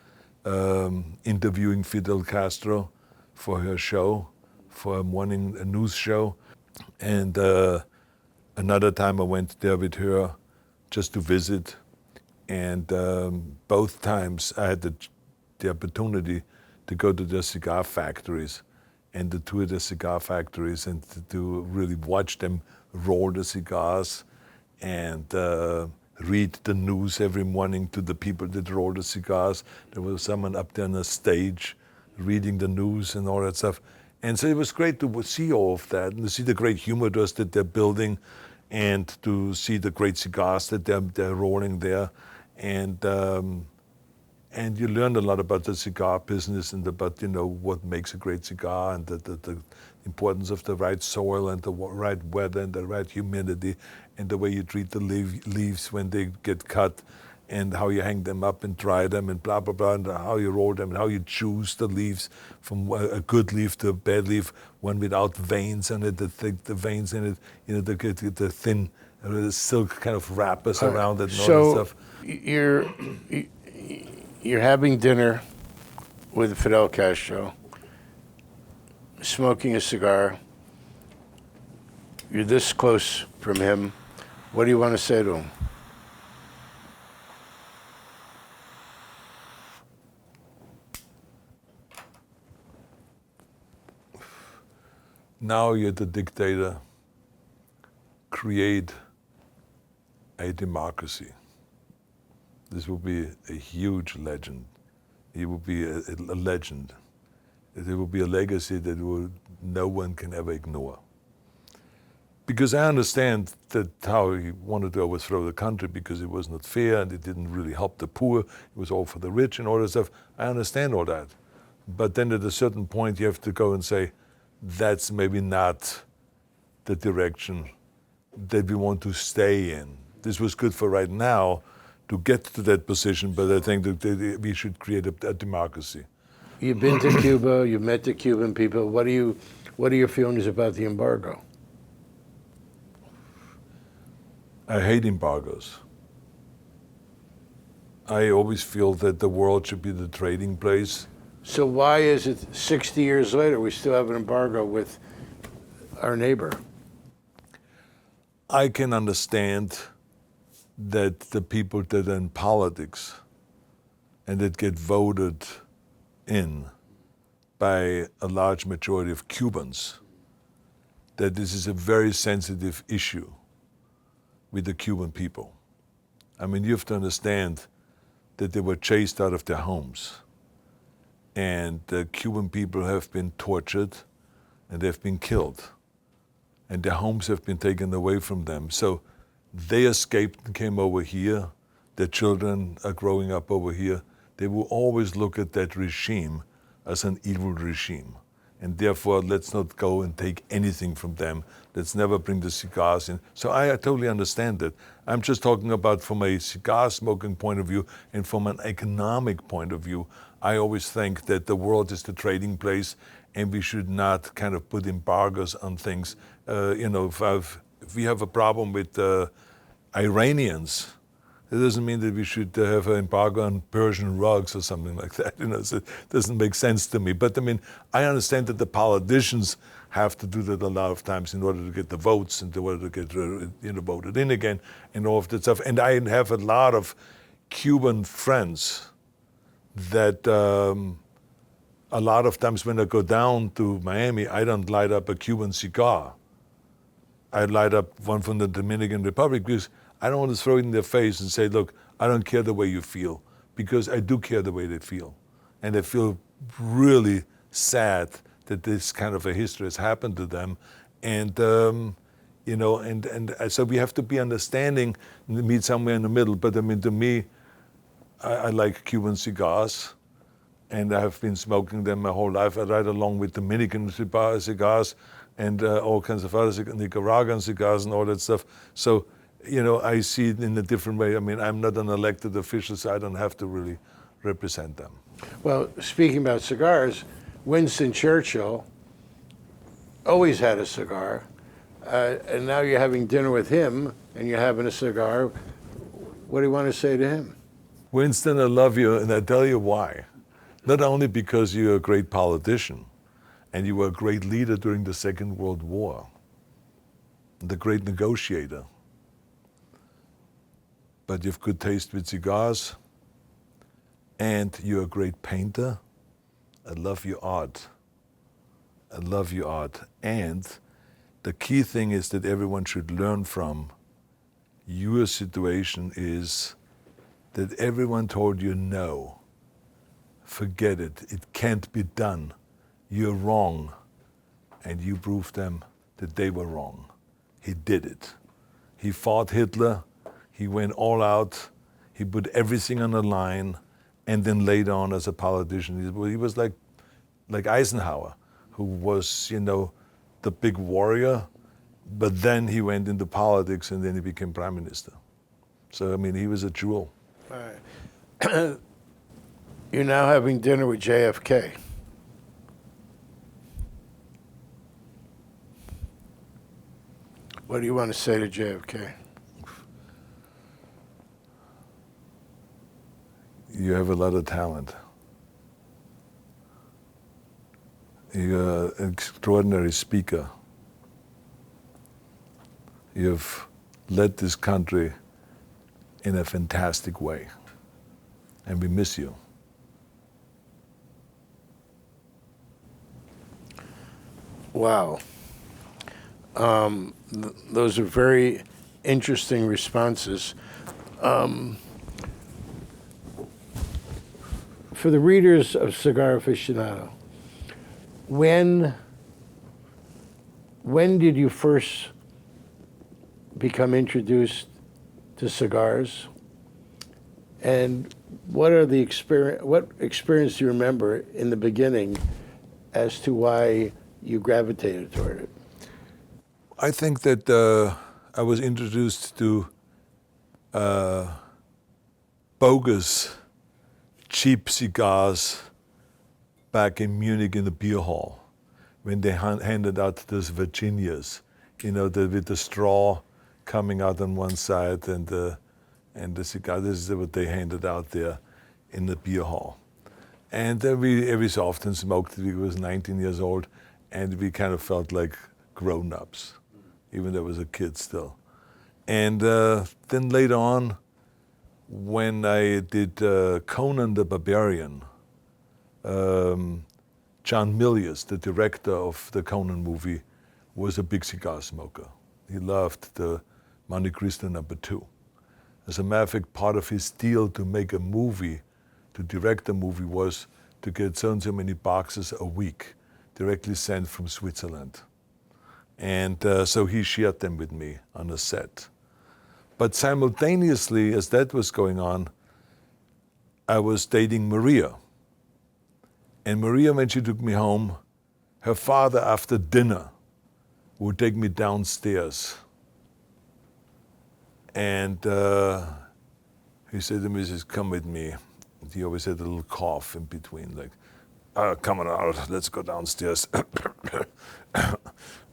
Speaker 1: interviewing Fidel Castro for her show, for a morning news show. And another time I went there with her just to visit. And both times I had the opportunity to go to the cigar factories and to tour the cigar factories and to really watch them roll the cigars and read the news every morning to the people that roll the cigars. There was someone up there on the stage reading the news and all that stuff. And so it was great to see all of that and to see the great humidors that they're building and to see the great cigars that they're rolling there. And you learn a lot about the cigar business and about, what makes a great cigar and the importance of the right soil and the right weather and the right humidity and the way you treat the leaves when they get cut and how you hang them up and dry them and blah, blah, blah, and how you roll them and how you choose the leaves from a good leaf to a bad leaf, one without veins in it, the veins in it, the thin silk kind of wrappers around it and all that stuff.
Speaker 2: You're having dinner with Fidel Castro, smoking a cigar. You're this close from him. What do you want to say to him?
Speaker 1: Now you're the dictator. Create a democracy. This will be a huge legend. He will be a legend. It will be a legacy that no one can ever ignore. Because I understand that how he wanted to overthrow the country because it was not fair and it didn't really help the poor. It was all for the rich and all that stuff. I understand all that. But then at a certain point you have to go and say, that's maybe not the direction that we want to stay in. This was good for right now to get to that position, but I think that we should create a democracy.
Speaker 2: You've been to Cuba, you've met the Cuban people. What are your feelings about the embargo?
Speaker 1: I hate embargoes. I always feel that the world should be the trading place.
Speaker 2: So why is it 60 years later we still have an embargo with our neighbor?
Speaker 1: I can understand that the people that are in politics and that get voted in by a large majority of Cubans, that this is a very sensitive issue with the Cuban people. I mean, you have to understand that they were chased out of their homes, and the Cuban people have been tortured and they've been killed, and their homes have been taken away from them. So they escaped and came over here. Their children are growing up over here. They will always look at that regime as an evil regime. And therefore, let's not go and take anything from them. Let's never bring the cigars in. So I totally understand that. I'm just talking about from a cigar smoking point of view and from an economic point of view. I always think that the world is the trading place and we should not kind of put embargoes on things. If we have a problem with Iranians, it doesn't mean that we should have an embargo on Persian rugs or something like that. So it doesn't make sense to me. But I mean, I understand that the politicians have to do that a lot of times in order to get the votes and in order to get voted in again and all of that stuff. And I have a lot of Cuban friends that a lot of times when I go down to Miami, I don't light up a Cuban cigar. I light up one from the Dominican Republic because I don't want to throw it in their face and say, look, I don't care the way you feel, because I do care the way they feel. And I feel really sad that this kind of a history has happened to them. And, so we have to be understanding and meet somewhere in the middle. But I mean, to me, I like Cuban cigars, and I have been smoking them my whole life. I ride along with Dominican cigars and all kinds of other Nicaraguan cigars and all that stuff. So, I see it in a different way. I mean, I'm not an elected official, so I don't have to really represent them.
Speaker 2: Well, speaking about cigars, Winston Churchill always had a cigar, and now you're having dinner with him, and you're having a cigar. What do you want to say to him?
Speaker 1: Winston, I love you, and I tell you why. Not only because you're a great politician, and you were a great leader during the Second World War, the great negotiator, but you have good taste with cigars, and you're a great painter. I love your art. I love your art. And the key thing is that everyone should learn from your situation is that everyone told you no. Forget it. It can't be done. You're wrong. And you proved them that they were wrong. He did it. He fought Hitler. He went all out. He put everything on the line, and then later on as a politician, he was like Eisenhower, who was, the big warrior, but then he went into politics and then he became prime minister. So, I mean, he was a jewel.
Speaker 2: All right. You're now having dinner with JFK. What do you want to say to JFK?
Speaker 1: You have a lot of talent. You're an extraordinary speaker. You've led this country in a fantastic way, and we miss you.
Speaker 2: Wow. Those are very interesting responses. For the readers of Cigar Aficionado, when did you first become introduced to cigars, and what experience do you remember in the beginning as to why you gravitated toward it?
Speaker 1: I think that I was introduced to bogus, cheap cigars back in Munich in the beer hall when they handed out those Virginias, with the straw coming out on one side and the cigar. This is what they handed out there in the beer hall. And we every so often smoked it. We was 19 years old, and we kind of felt like grown-ups, even though I was a kid still. And then later on, when I did Conan the Barbarian, John Milius, the director of the Conan movie, was a big cigar smoker. He loved the Monte Cristo #2. As a matter of fact, part of his deal to make a movie, to direct a movie, was to get so and so many boxes a week directly sent from Switzerland. And so he shared them with me on a set. But simultaneously, as that was going on, I was dating Maria. And Maria, when she took me home, her father, after dinner, would take me downstairs. And he said to me, he says, come with me. And he always had a little cough in between, like, come on out, let's go downstairs.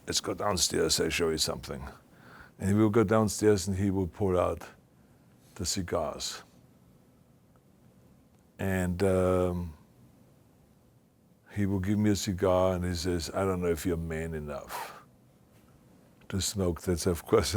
Speaker 1: Let's go downstairs, I'll show you something. And he would go downstairs and he would pour out the cigars. And he would give me a cigar and he says, I don't know if you're man enough to smoke that. So of course,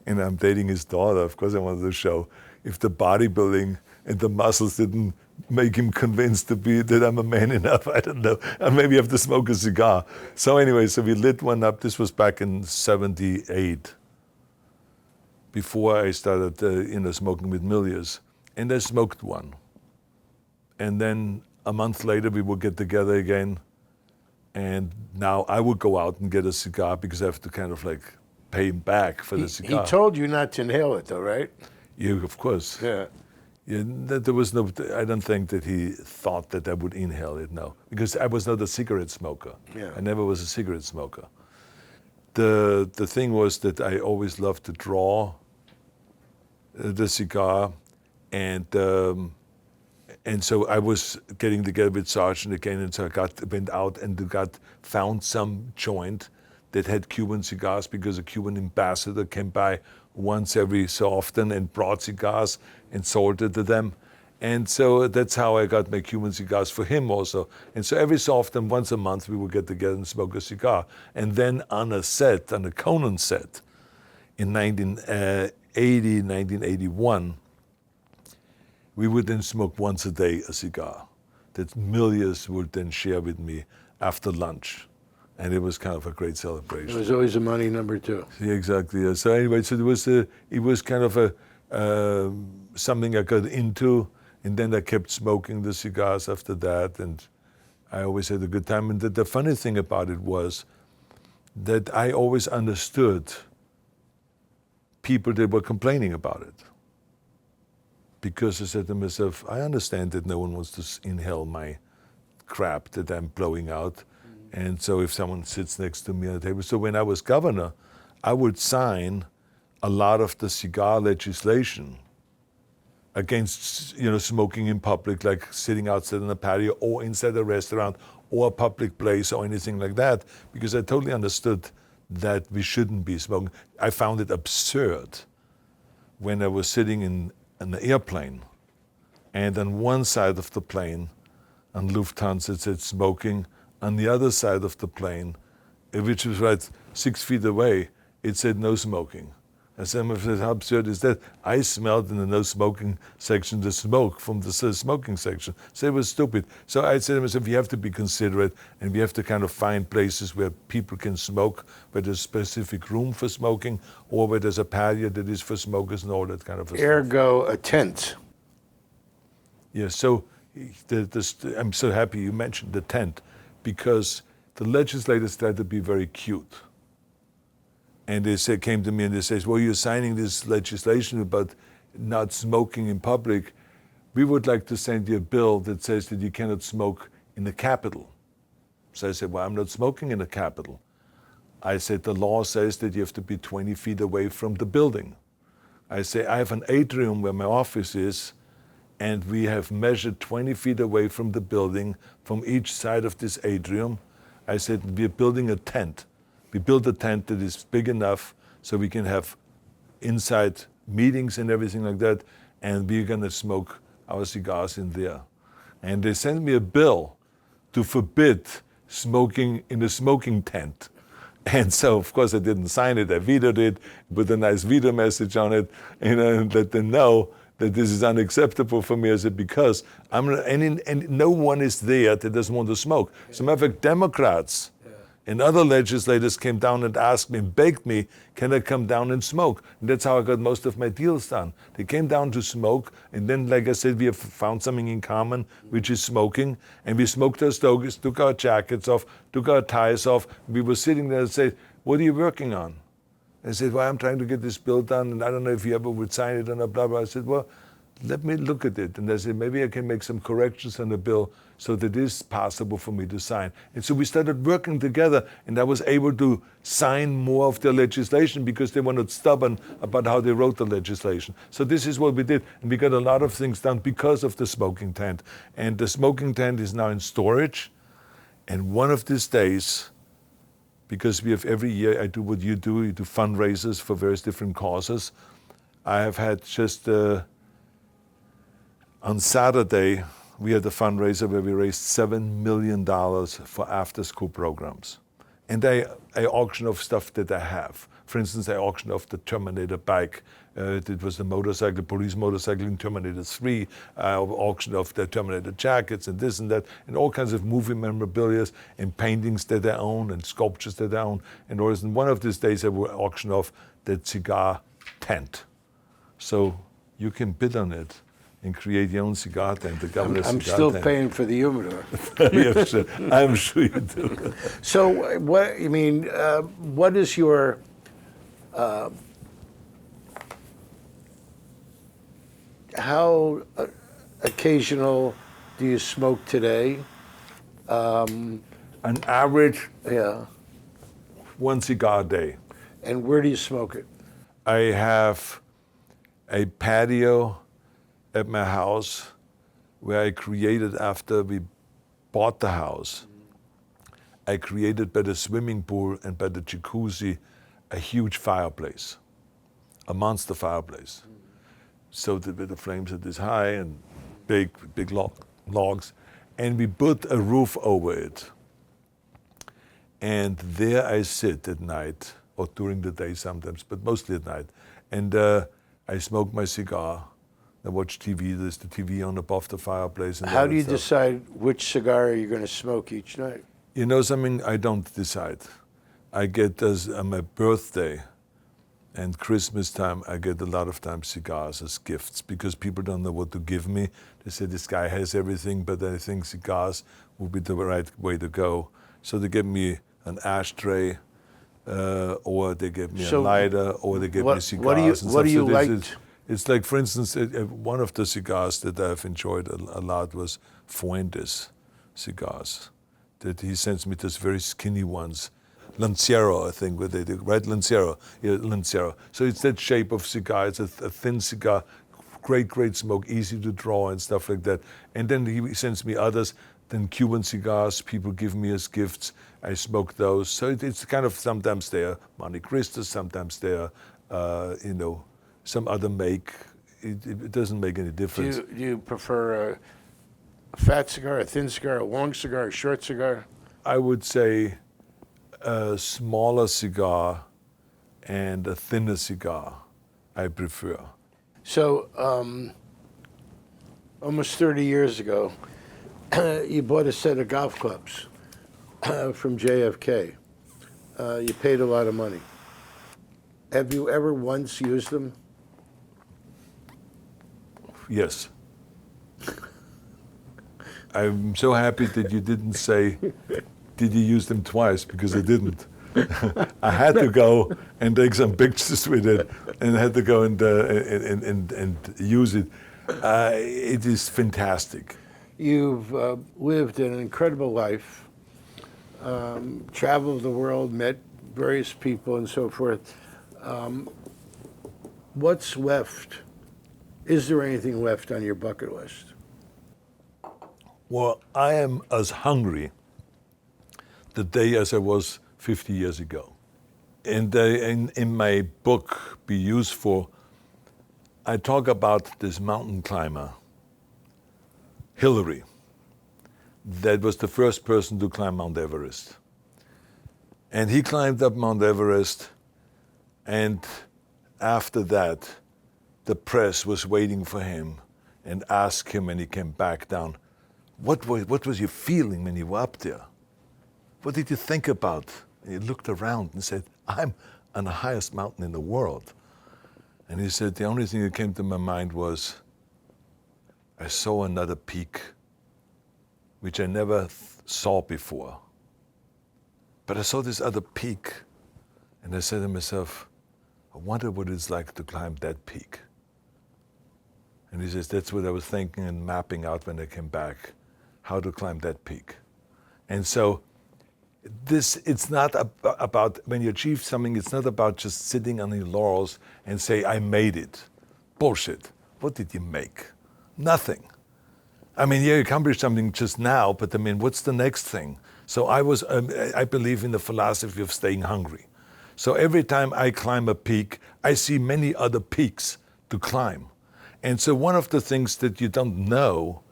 Speaker 1: and I'm dating his daughter, of course I wanted to show if the bodybuilding and the muscles didn't make him convinced to be that I'm a man enough, I don't know. And maybe I have to smoke a cigar. So anyway, so we lit one up. This was back in '78, before I started smoking with Milius. And I smoked one. And then a month later, we would get together again. And now I would go out and get a cigar because I have to kind of like pay him back for the cigar.
Speaker 2: He told you not to inhale it though, right?
Speaker 1: Yeah, of course.
Speaker 2: Yeah.
Speaker 1: Yeah, there was no, I don't think that he thought that I would inhale it, no. Because I was not a cigarette smoker.
Speaker 2: Yeah.
Speaker 1: I never was a cigarette smoker. The thing was that I always loved to draw the cigar, and so I was getting together with Sergeant again, and so I went out and found some joint that had Cuban cigars, because a Cuban ambassador came by once every so often and brought cigars and sold it to them. And so that's how I got my Cuban cigars for him also. And so every so often, once a month, we would get together and smoke a cigar. And then on a set, on a Conan set, in 1980, 1981, we would then smoke once a day a cigar that Milius would then share with me after lunch. And it was kind of a great celebration.
Speaker 2: It was always a money number too.
Speaker 1: Yeah, exactly. Yeah. So anyway, so it was kind of a something I got into, and then I kept smoking the cigars after that, and I always had a good time. And the funny thing about it was that I always understood people that were complaining about it. Because I said to myself, I understand that no one wants to inhale my crap that I'm blowing out. And so if someone sits next to me on the table, so when I was governor, I would sign a lot of the cigar legislation against, smoking in public, like sitting outside on a patio or inside a restaurant or a public place or anything like that, because I totally understood that we shouldn't be smoking. I found it absurd when I was sitting in an airplane, and on one side of the plane, on Lufthansa, it said smoking. On the other side of the plane, which was right 6 feet away, it said no smoking. I said, how absurd is that? I smelled in the no smoking section the smoke from the smoking section. So it was stupid. So I said to myself, we have to be considerate, and we have to kind of find places where people can smoke, where there's specific room for smoking, or where there's a patio that is for smokers and all that kind of stuff.
Speaker 2: Ergo, a tent.
Speaker 1: Yeah, so I'm so happy you mentioned the tent, because the legislators tried to be very cute. And they came to me and they said, well, you're signing this legislation about not smoking in public. We would like to send you a bill that says that you cannot smoke in the Capitol. So I said, well, I'm not smoking in the Capitol. I said, the law says that you have to be 20 feet away from the building. I say, I have an atrium where my office is, and we have measured 20 feet away from the building, from each side of this atrium. I said, we're building a tent. We built a tent that is big enough so we can have inside meetings and everything like that, and we're gonna smoke our cigars in there. And they sent me a bill to forbid smoking in a smoking tent. And so, of course, I didn't sign it. I vetoed it, put a nice veto message on it, and let them know that this is unacceptable for me. I said, because and no one is there that doesn't want to smoke. As a matter of fact, Democrats and other legislators came down and asked me, begged me, can I come down and smoke? And that's how I got most of my deals done. They came down to smoke, and then, like I said, we have found something in common, which is smoking. And we smoked our stogies, took our jackets off, took our ties off. We were sitting there and said, what are you working on? I said, well, I'm trying to get this bill done, and I don't know if you ever would sign it or not, blah, blah. I said, well, let me look at it. And I said, maybe I can make some corrections on the bill so that it is possible for me to sign. And so we started working together, and I was able to sign more of the legislation because they were not stubborn about how they wrote the legislation. So this is what we did, and we got a lot of things done because of the smoking tent. And the smoking tent is now in storage, and one of these days, because we have every year, I do what you do fundraisers for various different causes. I have had just, on Saturday, we had a fundraiser where we raised $7 million for after-school programs. And I auction off stuff that I have. For instance, I auctioned off the Terminator bike. It was the motorcycle, police motorcycle in Terminator 3. I auctioned off the Terminator jackets and this and that, and all kinds of movie memorabilia and paintings that I own and sculptures that I own. And one of these days I will auction off that cigar tent. So you can bid on it and create your own cigar tent.
Speaker 2: I'm still paying for the humidor.
Speaker 1: Yeah, sure. I'm sure you do.
Speaker 2: So what is your how occasional do you smoke today?
Speaker 1: An average, one cigar a day.
Speaker 2: And where do you smoke it?
Speaker 1: I have a patio at my house where I created after we bought the house. I created by the swimming pool and by the jacuzzi a huge fireplace, a monster fireplace. So that the flames are this high and big logs. And we put a roof over it. And there I sit at night, or during the day sometimes, but mostly at night. And I smoke my cigar. I watch TV. There's the TV on above the fireplace. And
Speaker 2: how do you decide which cigar you're going to smoke each night?
Speaker 1: You know something? I don't decide. I get on my birthday and Christmas time, I get a lot of times cigars as gifts because people don't know what to give me. They say this guy has everything, but I think cigars would be the right way to go. So they give me an ashtray, or they give me a lighter, or they give me cigars.
Speaker 2: What do you like?
Speaker 1: It's like, for instance, one of the cigars that I've enjoyed a lot was Fuentes cigars. That he sends me those very skinny ones. Lancero, I think, what they do, right? Lancero, yeah, Lancero. So it's that shape of cigar. It's a thin cigar, great smoke, easy to draw and stuff like that. And then he sends me others. Then Cuban cigars, people give me as gifts. I smoke those. So it's kind of sometimes they're Monte Cristo, sometimes they're, some other make. It doesn't make any difference.
Speaker 2: Do you prefer a fat cigar, a thin cigar, a long cigar, a short cigar?
Speaker 1: I would say a smaller cigar and a thinner cigar I prefer.
Speaker 2: So almost 30 years ago, you bought a set of golf clubs from JFK. You paid a lot of money. Have you ever once used them?
Speaker 1: Yes. I'm so happy that you didn't say, did you use them twice? Because I didn't. I had to go and take some pictures with it, and had to go and use it. It is fantastic.
Speaker 2: You've lived an incredible life, traveled the world, met various people and so forth. What's left? Is there anything left on your bucket list?
Speaker 1: Well, I am as hungry today as I was 50 years ago. And in my book, Be Useful, I talk about this mountain climber, Hillary, that was the first person to climb Mount Everest. And he climbed up Mount Everest, and after that, the press was waiting for him and asked him when he came back down, what was your feeling when you were up there? What did you think about? And he looked around and said, I'm on the highest mountain in the world. And he said, the only thing that came to my mind was, I saw another peak, which I never saw before. But I saw this other peak, and I said to myself, I wonder what it's like to climb that peak. And he says, that's what I was thinking and mapping out when I came back, how to climb that peak. And so it's not about, when you achieve something, it's not about just sitting on your laurels and say, I made it. Bullshit. What did you make? Nothing. I mean, yeah, you accomplished something just now, but I mean, what's the next thing? So I believe in the philosophy of staying hungry. So every time I climb a peak, I see many other peaks to climb. And so one of the things that you don't know,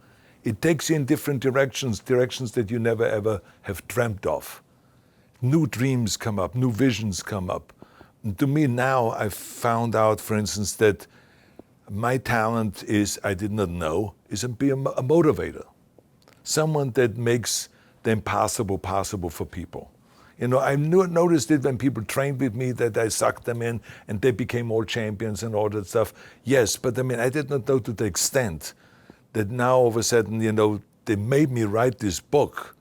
Speaker 1: it takes you in different directions that you never ever have dreamt of. New dreams come up, new visions come up. And to me now, I've found out, for instance, that my talent is, I did not know, is to be a motivator. Someone that makes the impossible possible for people. You know, I noticed it when people trained with me that I sucked them in and they became all champions and all that stuff. Yes, but I mean, I did not know to the extent that now all of a sudden, you know, they made me write this book,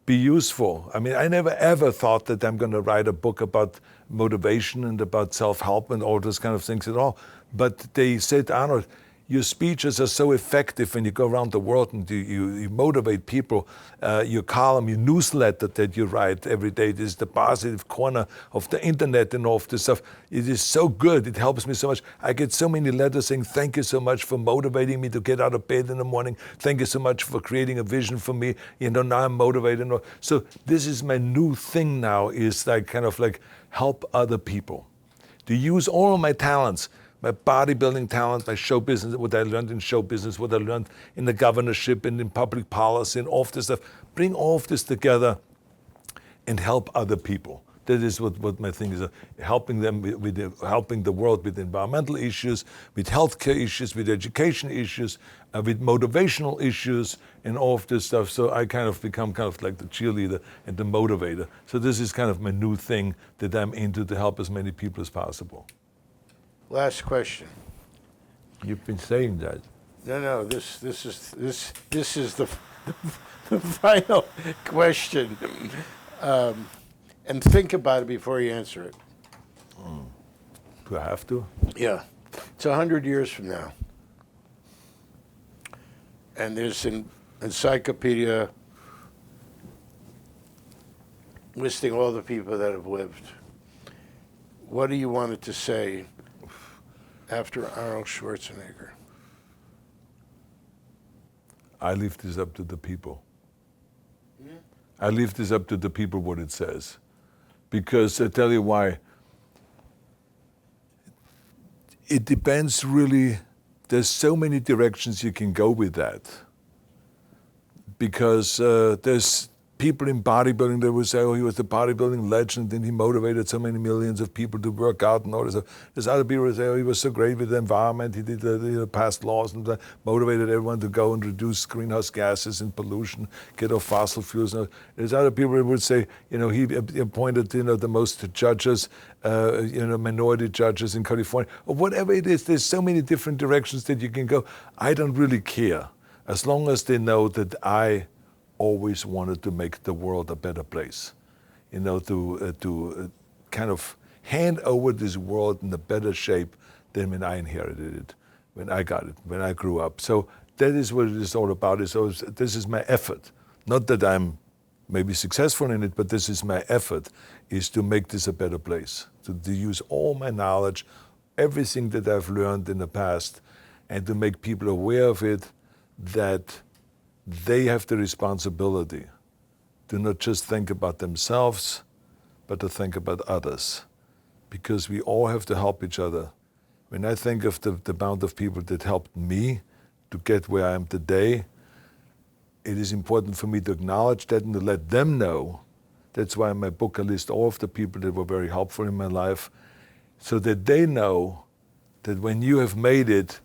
Speaker 1: be useful. I mean, I never ever thought that I'm going to write a book about motivation and about self-help and all those kind of things at all. But they said, Arnold, your speeches are so effective when you go around the world and you motivate people. Your column, your newsletter that you write every day, this is the positive corner of the internet and all of this stuff. It is so good. It helps me so much. I get so many letters saying, thank you so much for motivating me to get out of bed in the morning. Thank you so much for creating a vision for me. You know, now I'm motivated. So this is my new thing now, is like kind of like help other people. To use all of my talents, my bodybuilding talent, my show business, what I learned in show business, what I learned in the governorship and in public policy and all of this stuff, bring all of this together and help other people. That is what my thing is, helping them helping the world with environmental issues, with healthcare issues, with education issues, with motivational issues and all of this stuff. So I kind of become kind of like the cheerleader and the motivator. So this is kind of my new thing that I'm into, to help as many people as possible.
Speaker 2: Last question.
Speaker 1: You've been saying that.
Speaker 2: No. This is the final question, and think about it before you answer it.
Speaker 1: Do I have to?
Speaker 2: Yeah, it's 100 years from now, and there's an encyclopedia listing all the people that have lived. What do you want it to say after Arnold Schwarzenegger?
Speaker 1: I leave this up to the people. I leave this up to the people what it says. Because I tell you why. It depends really, there's so many directions you can go with that. Because there's people in bodybuilding that would say, oh, he was the bodybuilding legend and he motivated so many millions of people to work out and all this stuff. There's other people who say, oh, he was so great with the environment, he did passed laws and motivated everyone to go and reduce greenhouse gases and pollution, get off fossil fuels. There's other people who would say, you know, he appointed, you know, the most judges, minority judges in California, or whatever it is. There's so many different directions that you can go. I don't really care, as long as they know that I always wanted to make the world a better place, you know, to kind of hand over this world in a better shape than when I inherited it, when I got it, when I grew up. So that is what it is all about. So this is my effort. Not that I'm maybe successful in it, but this is my effort, is to make this a better place, to use all my knowledge, everything that I've learned in the past, and to make people aware of it, that they have the responsibility to not just think about themselves, but to think about others. Because we all have to help each other. When I think of the amount of people that helped me to get where I am today, it is important for me to acknowledge that and to let them know. That's why in my book I list all of the people that were very helpful in my life, so that they know that when you have made it,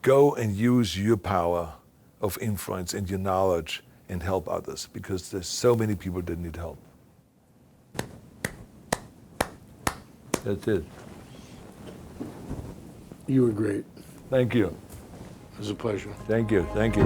Speaker 1: go and use your power of influence and your knowledge and help others, because there's so many people that need help. That's it.
Speaker 2: You were great.
Speaker 1: Thank you.
Speaker 2: It was a pleasure.
Speaker 1: Thank you. Thank you.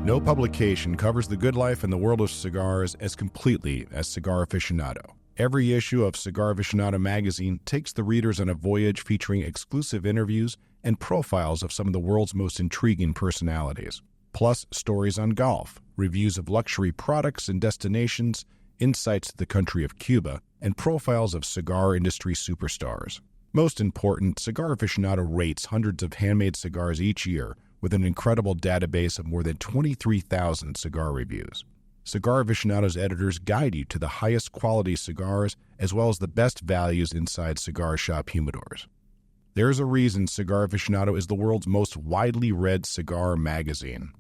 Speaker 3: No publication covers the good life and the world of cigars as completely as Cigar Aficionado. Every issue of Cigar Aficionado magazine takes the readers on a voyage featuring exclusive interviews and profiles of some of the world's most intriguing personalities, plus stories on golf, reviews of luxury products and destinations, insights to the country of Cuba, and profiles of cigar industry superstars. Most important, Cigar Aficionado rates hundreds of handmade cigars each year with an incredible database of more than 23,000 cigar reviews. Cigar Aficionado's editors guide you to the highest quality cigars as well as the best values inside cigar shop humidors. There's a reason Cigar Aficionado is the world's most widely read cigar magazine.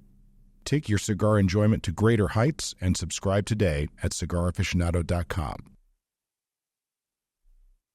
Speaker 3: Take your cigar enjoyment to greater heights and subscribe today at cigaraficionado.com.